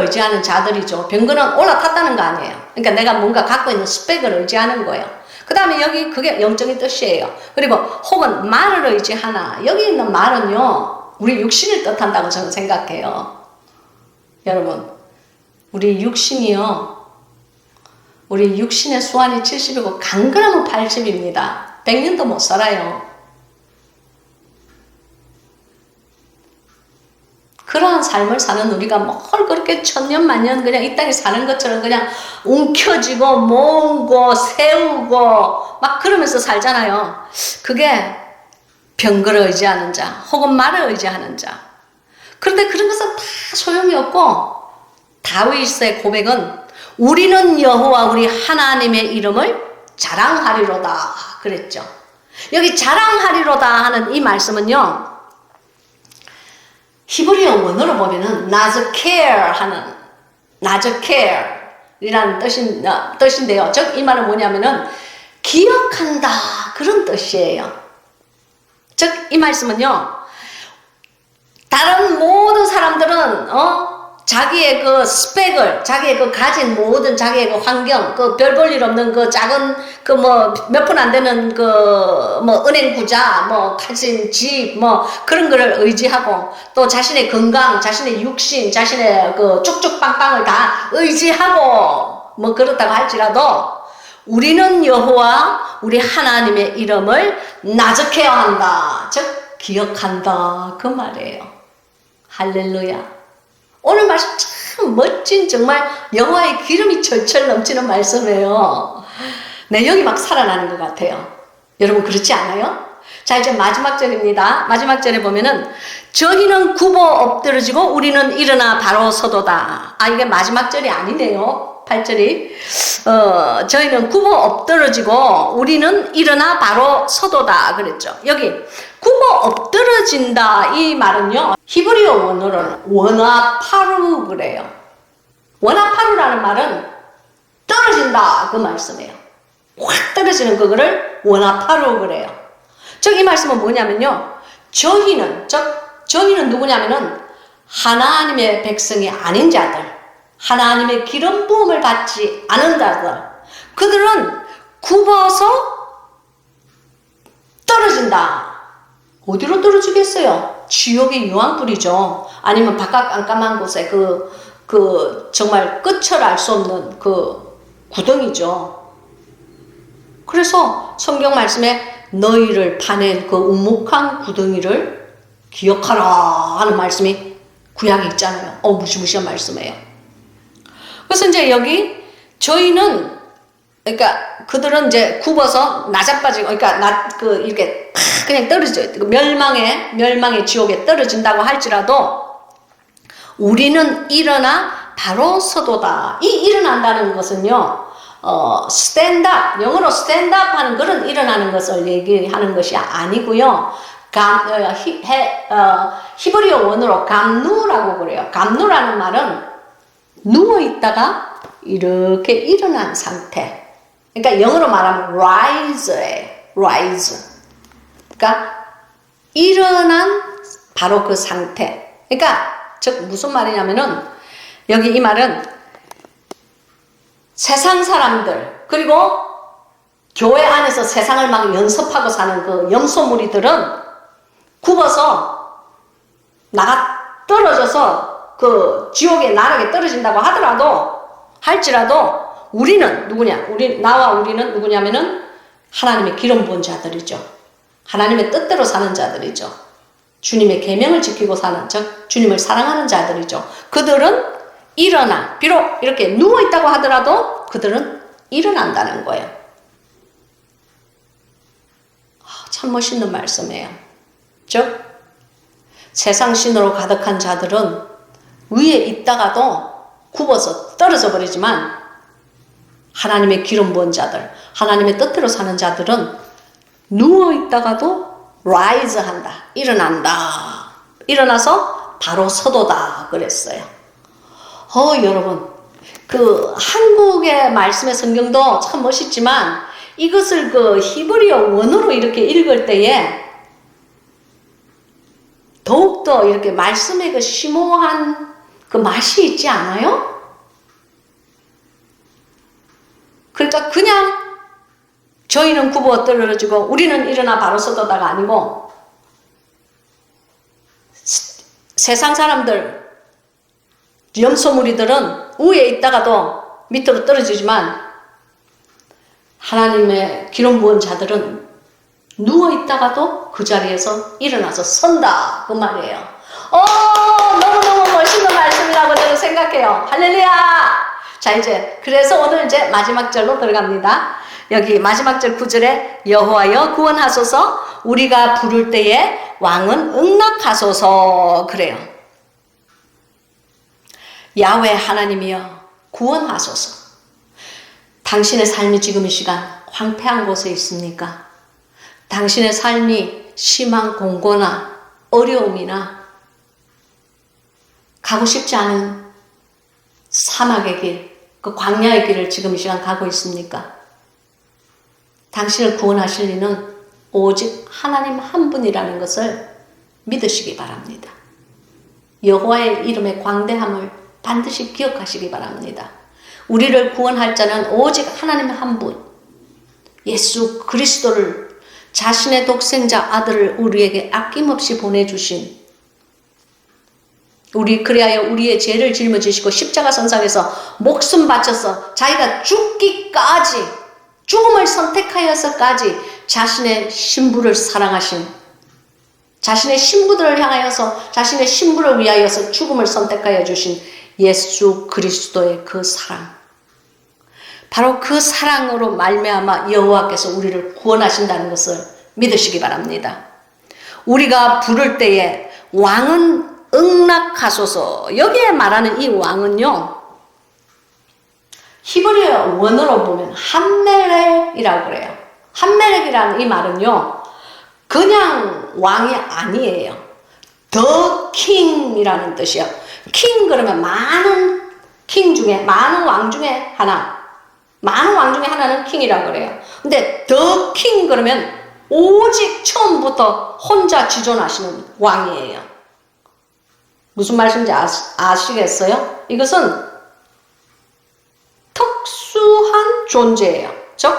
의지하는 자들이죠. 병거는 올라탔다는 거 아니에요. 그러니까 내가 뭔가 갖고 있는 스펙을 의지하는 거예요. 그 다음에 여기 그게 영적인 뜻이에요. 그리고 혹은 말을 의지하나, 여기 있는 말은요 우리 육신을 뜻한다고 저는 생각해요. 여러분, 우리 육신이요, 우리 육신의 수완이 70이고 강건하면 80입니다. 100년도 못 살아요. 그러한 삶을 사는 우리가 뭘 그렇게 천년 만년 그냥 이 땅에 사는 것처럼 그냥 움켜쥐고 모으고 세우고 막 그러면서 살잖아요. 그게 병거를 의지하는 자 혹은 말을 의지하는 자. 그런데 그런 것은 다 소용이 없고, 다윗의 고백은 우리는 여호와 우리 하나님의 이름을 자랑하리로다 그랬죠. 여기 자랑하리로다 하는 이 말씀은요, 히브리어 원어로 보면은 나즈케어 하는, 나즈케어이라는 뜻인데요. 즉 이 말은 뭐냐면은 기억한다 그런 뜻이에요. 즉 이 말씀은요, 다른 모든 사람들은 자기의 그 스펙을, 자기의 그 가진 모든 자기의 그 환경, 그 별 볼 일 없는 그 작은 그 뭐 몇 푼 안 되는 그 뭐 은행 부자, 뭐 가진 집, 뭐 그런 거를 의지하고, 또 자신의 건강, 자신의 육신, 자신의 그 쭉쭉빵빵을 다 의지하고 뭐 그렇다고 할지라도 우리는 여호와 우리 하나님의 이름을 나적해야 한다. 즉 기억한다 그 말이에요. 할렐루야. 오늘 말씀 참 멋진, 정말 여호와의 기름이 철철 넘치는 말씀이에요. 내 영이 막 살아나는 것 같아요. 여러분 그렇지 않아요? 자, 이제 마지막 절입니다. 마지막 절에 보면은 저희는 굽어 엎드러지고 우리는 일어나 바로 서도다. 아, 이게 마지막 절이 아니네요. 8절이 저희는 굽어 엎드러지고 우리는 일어나 바로 서도다 그랬죠. 여기 굽어 엎드러진다 이 말은요, 히브리어 원어로는 원아파루 그래요. 원아파루라는 말은 떨어진다 그 말씀이에요. 확 떨어지는 그거를 원아파루 그래요. 즉 이 말씀은 뭐냐면요, 저희는 누구냐면은 하나님의 백성이 아닌 자들, 하나님의 기름 부음을 받지 않은 자들, 그들은 굽어서 떨어진다. 어디로 떨어지겠어요? 지옥의 유황불이죠. 아니면 바깥 깜깜한 곳에 정말 끝을 알 수 없는 그 구덩이죠. 그래서 성경 말씀에 너희를 파낸 그 우묵한 구덩이를 기억하라 하는 말씀이 구약에 있잖아요. 무시무시한 말씀이에요. 그래서 이제 여기 저희는 그러니까 그들은 이제 굽어서 나자빠지고 그러니까 이렇게 그냥 떨어져요. 멸망의 지옥에 떨어진다고 할지라도 우리는 일어나 바로 서도다. 이 일어난다는 것은요, 스탠드업, 영어로 스탠드업 하는 그런 일어나는 것을 얘기하는 것이 아니고요. 히브리어 원어로 감누라고 그래요. 감누라는 말은 누워있다가 이렇게 일어난 상태. 그러니까 영어로 말하면 rise예요. rise. 그러니까 일어난 바로 그 상태. 그러니까 즉 무슨 말이냐면은 여기 이 말은 세상 사람들 그리고 교회 안에서 세상을 막 연습하고 사는 그 염소무리들은 굽어서 떨어져서 그 지옥의 나락에 떨어진다고 할지라도 우리는 누구냐? 우리는 누구냐면은 하나님의 기름 부은 자들이죠. 하나님의 뜻대로 사는 자들이죠. 주님의 계명을 지키고 사는, 즉 주님을 사랑하는 자들이죠. 그들은 일어나, 비록 이렇게 누워있다고 하더라도 그들은 일어난다는 거예요. 참 멋있는 말씀이에요. 즉 세상 신으로 가득한 자들은 위에 있다가도 굽어서 떨어져 버리지만 하나님의 기름 부은 자들, 하나님의 뜻대로 사는 자들은 누워있다가도 rise 한다. 일어난다. 일어나서 바로 서도다. 그랬어요. 여러분. 그 한국의 말씀의 성경도 참 멋있지만 이것을 그 히브리어 원어로 이렇게 읽을 때에 더욱더 이렇게 말씀의 그 심오한 그 맛이 있지 않아요? 그러니까 그냥 저희는 굽어 떨어지고 우리는 일어나 바로 서도다가 아니고 세상 사람들 염소무리들은 위에 있다가도 밑으로 떨어지지만 하나님의 기름 부은 자들은 누워 있다가도 그 자리에서 일어나서 선다 그 말이에요. 너무너무 멋있는 말씀이라고 저는 생각해요. 할렐루야. 자 이제 그래서 오늘 이제 마지막 절로 들어갑니다. 여기 마지막 절 9절에 여호와여 구원하소서 우리가 부를 때에 왕은 응낙하소서 그래요. 야훼 하나님이여 구원하소서. 당신의 삶이 지금 이 시간 황폐한 곳에 있습니까? 당신의 삶이 심한 공고나 어려움이나 가고 싶지 않은 사막의 길, 그 광야의 길을 지금 이 시간 가고 있습니까? 당신을 구원하실 이는 오직 하나님 한 분이라는 것을 믿으시기 바랍니다. 여호와의 이름의 광대함을 반드시 기억하시기 바랍니다. 우리를 구원할 자는 오직 하나님 한 분, 예수 그리스도를 자신의 독생자 아들을 우리에게 아낌없이 보내주신 그리하여 우리의 죄를 짊어지시고 십자가 선상에서 목숨 바쳐서 자기가 죽기까지 죽음을 선택하여서까지 자신의 신부를 사랑하신 자신의 신부들을 향하여서 자신의 신부를 위하여서 죽음을 선택하여 주신 예수 그리스도의 그 사랑 바로 그 사랑으로 말미암아 여호와께서 우리를 구원하신다는 것을 믿으시기 바랍니다. 우리가 부를 때에 왕은 응낙하소서. 여기에 말하는 이 왕은요 히브리어 원어로 보면 함멜렉이라고 그래요. 함멜렉이라는 이 말은요 그냥 왕이 아니에요. The King이라는 뜻이에요. king 그러면 많은 king 중에 많은 왕 중에 하나, 많은 왕 중에 하나는 킹이라고 그래요. 근데 The King 그러면 오직 처음부터 혼자 지존하시는 왕이에요. 무슨 말씀인지 아시겠어요? 이것은 특수한 존재예요. 즉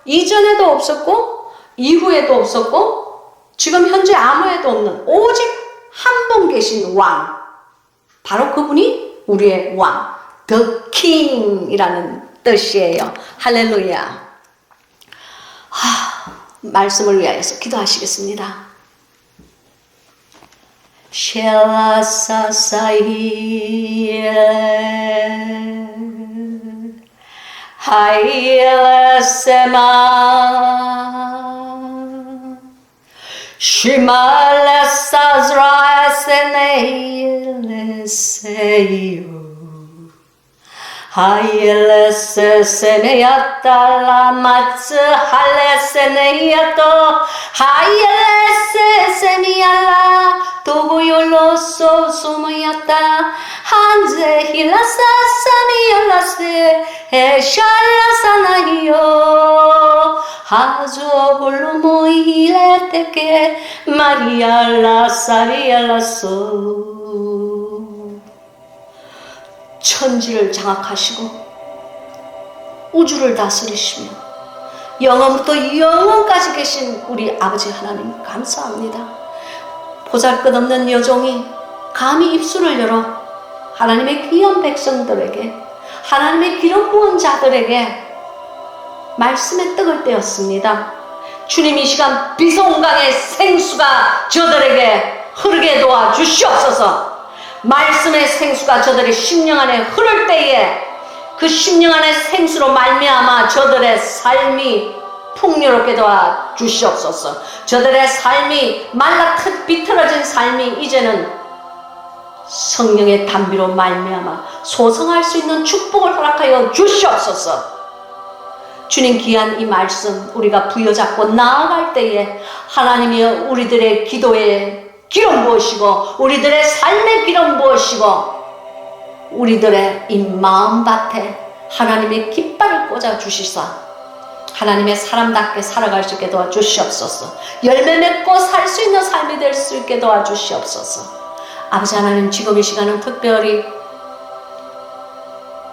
이전에도 없었고 이후에도 없었고 지금 현재 아무에도 없는 오직 한 분 계신 왕, 바로 그분이 우리의 왕, The King이라는 뜻이에요. 할렐루야. 말씀을 위하여서 기도하시겠습니다. 쉘라사사이레 하이레세마 시말레사즈라에세네일레세요 하이엘레세세네야탈라마츠 할레세네야토 하이엘레세세미알라 도구yor로소 소모야타 한제힐라사사미올라세 에샬라사나히요 하조볼로모이레테케 마리알라사리알라소 천지를 장악하시고 우주를 다스리시며 영원부터 영원까지 계신 우리 아버지 하나님 감사합니다. 보잘것없는 여종이 감히 입술을 열어 하나님의 귀한 백성들에게 하나님의 기름 부은 자들에게 말씀의 떡을 떼었습니다. 주님 이 시간 비송강의 생수가 저들에게 흐르게 도와 주시옵소서. 말씀의 생수가 저들의 심령 안에 흐를 때에 그 심령 안의 생수로 말미암아 저들의 삶이 풍요롭게 도와 주시옵소서. 저들의 삶이 말라 비틀어진 삶이 이제는 성령의 단비로 말미암아 소성할 수 있는 축복을 허락하여 주시옵소서. 주님 귀한 이 말씀 우리가 부여잡고 나아갈 때에 하나님이 우리들의 기도에 기름 부으시고 우리들의 삶의 기름 부으시고 우리들의 이 마음밭에 하나님의 깃발을 꽂아 주시사 하나님의 사람답게 살아갈 수 있게 도와주시옵소서. 열매 맺고 살 수 있는 삶이 될 수 있게 도와주시옵소서. 아버지 하나님 지금 이 시간은 특별히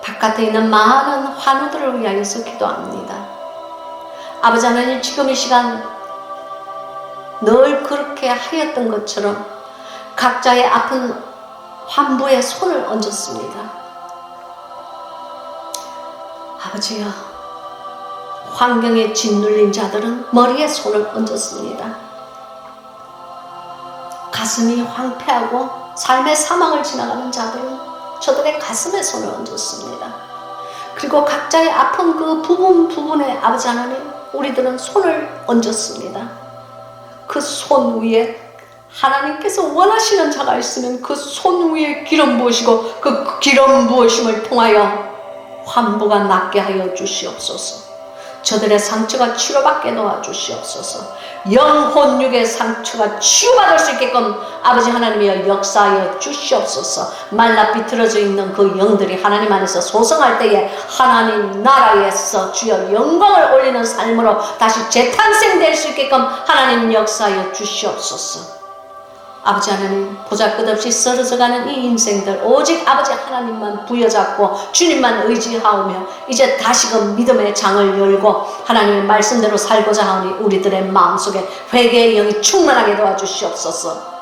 바깥에 있는 많은 환우들을 위하여서 기도합니다. 아버지 하나님 지금 이 시간 늘 그렇게 하였던 것처럼 각자의 아픈 환부에 손을 얹었습니다. 아버지여, 환경에 짓눌린 자들은 머리에 손을 얹었습니다. 가슴이 황폐하고 삶의 사망을 지나가는 자들은 저들의 가슴에 손을 얹었습니다. 그리고 각자의 아픈 그 부분에 아버지 하나님 우리들은 손을 얹었습니다. 그 손 위에 하나님께서 원하시는 자가 있으면 그 손 위에 기름 부으시고 그 기름 부으심을 통하여 환부가 낫게 하여 주시옵소서. 저들의 상처가 치료받게 도와주시옵소서. 영혼 육의 상처가 치유받을 수 있게끔 아버지 하나님이여 역사하여 주시옵소서. 말라 비틀어져 있는 그 영들이 하나님 안에서 소성할 때에 하나님 나라에서 주여 영광을 올리는 삶으로 다시 재탄생될 수 있게끔 하나님 역사하여 주시옵소서. 아버지 하나님 보잘것없이 쓰러져가는 이 인생들 오직 아버지 하나님만 부여잡고 주님만 의지하오며 이제 다시금 믿음의 장을 열고 하나님의 말씀대로 살고자 하오니 우리들의 마음속에 회개의 영이 충만하게 도와주시옵소서.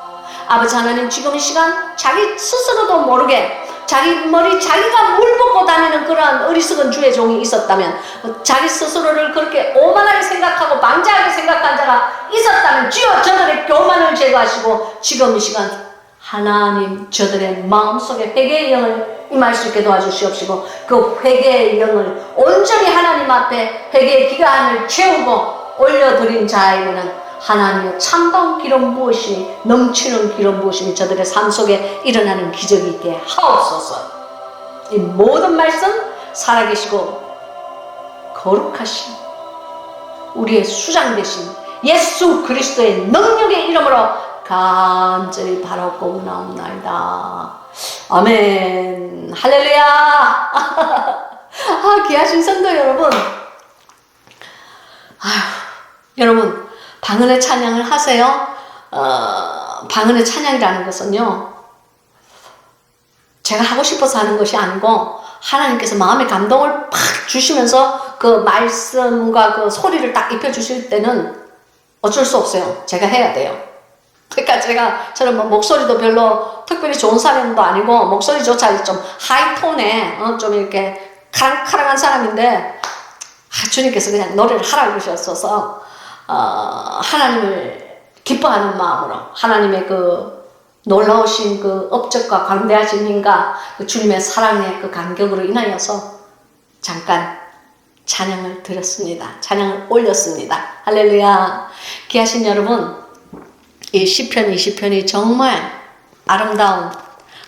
아버지 하나님 지금 이 시간 자기 스스로도 모르게 자기 머리 자기가 물먹고 다니는 그러한 어리석은 주의 종이 있었다면 자기 스스로를 그렇게 오만하게 생각하고 방자하게 생각한 자가 있었다면 주여 저들의 교만을 제거하시고 지금 이 시간 하나님 저들의 마음속에 회개의 영을 임할 수 있게 도와주시옵시고 그 회개의 영을 온전히 하나님 앞에 회개의 기간을 채우고 올려드린 자에게는 하나님의 참다운 기름 부으심이 넘치는 기름 부으심이 저들의 삶 속에 일어나는 기적이 있게 하옵소서. 이 모든 말씀 살아계시고 거룩하신 우리의 수장 되신 예수 그리스도의 능력의 이름으로 간절히 바라고 나옵나이다. 아멘. 할렐루야. 귀하신 성도 여러분, 여러분 방언의 찬양을 하세요. 방언의 찬양이라는 것은요, 제가 하고 싶어서 하는 것이 아니고 하나님께서 마음의 감동을 팍 주시면서 그 말씀과 그 소리를 딱 입혀주실 때는 어쩔 수 없어요. 제가 해야 돼요. 그러니까 저는 뭐 목소리도 별로 특별히 좋은 사람도 아니고 목소리조차 좀 하이톤에 좀 이렇게 카랑카랑한 사람인데 주님께서 그냥 노래를 하라고 그러셨어서 하나님을 기뻐하는 마음으로 하나님의 그 놀라우신 그 업적과 광대하신 힘과 그 주님의 사랑의 그 간격으로 인하여서 잠깐 찬양을 드렸습니다. 찬양을 올렸습니다. 할렐루야. 귀하신 여러분, 이 시편 20편이 정말 아름다운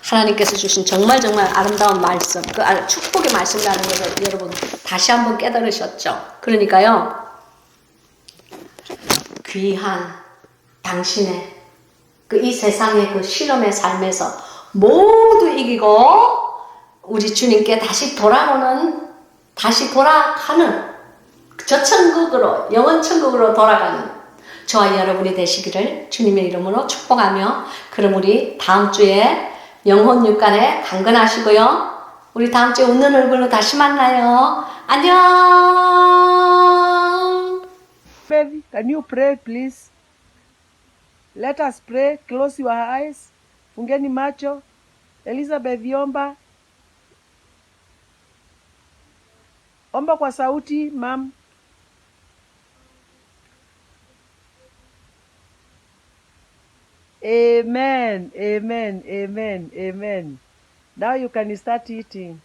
하나님께서 주신 정말 아름다운 말씀, 그 축복의 말씀이라는 것을 여러분 다시 한번 깨달으셨죠. 그러니까요, 귀한 당신의 그 이 세상의 그 실험의 삶에서 모두 이기고 우리 주님께 다시 돌아가는 저 천국으로, 영원 천국으로 돌아가는 저와 여러분이 되시기를 주님의 이름으로 축복하며, 그럼 우리 다음 주에 영혼 육간에 강건하시고요. 우리 다음 주에 웃는 얼굴로 다시 만나요. 안녕. Can you pray please? Let us pray. Close your eyes. Fungeni macho. Elizabeth omba. Omba kwa sauti, ma'am. Amen. Amen. Amen. Amen. Now you can start eating.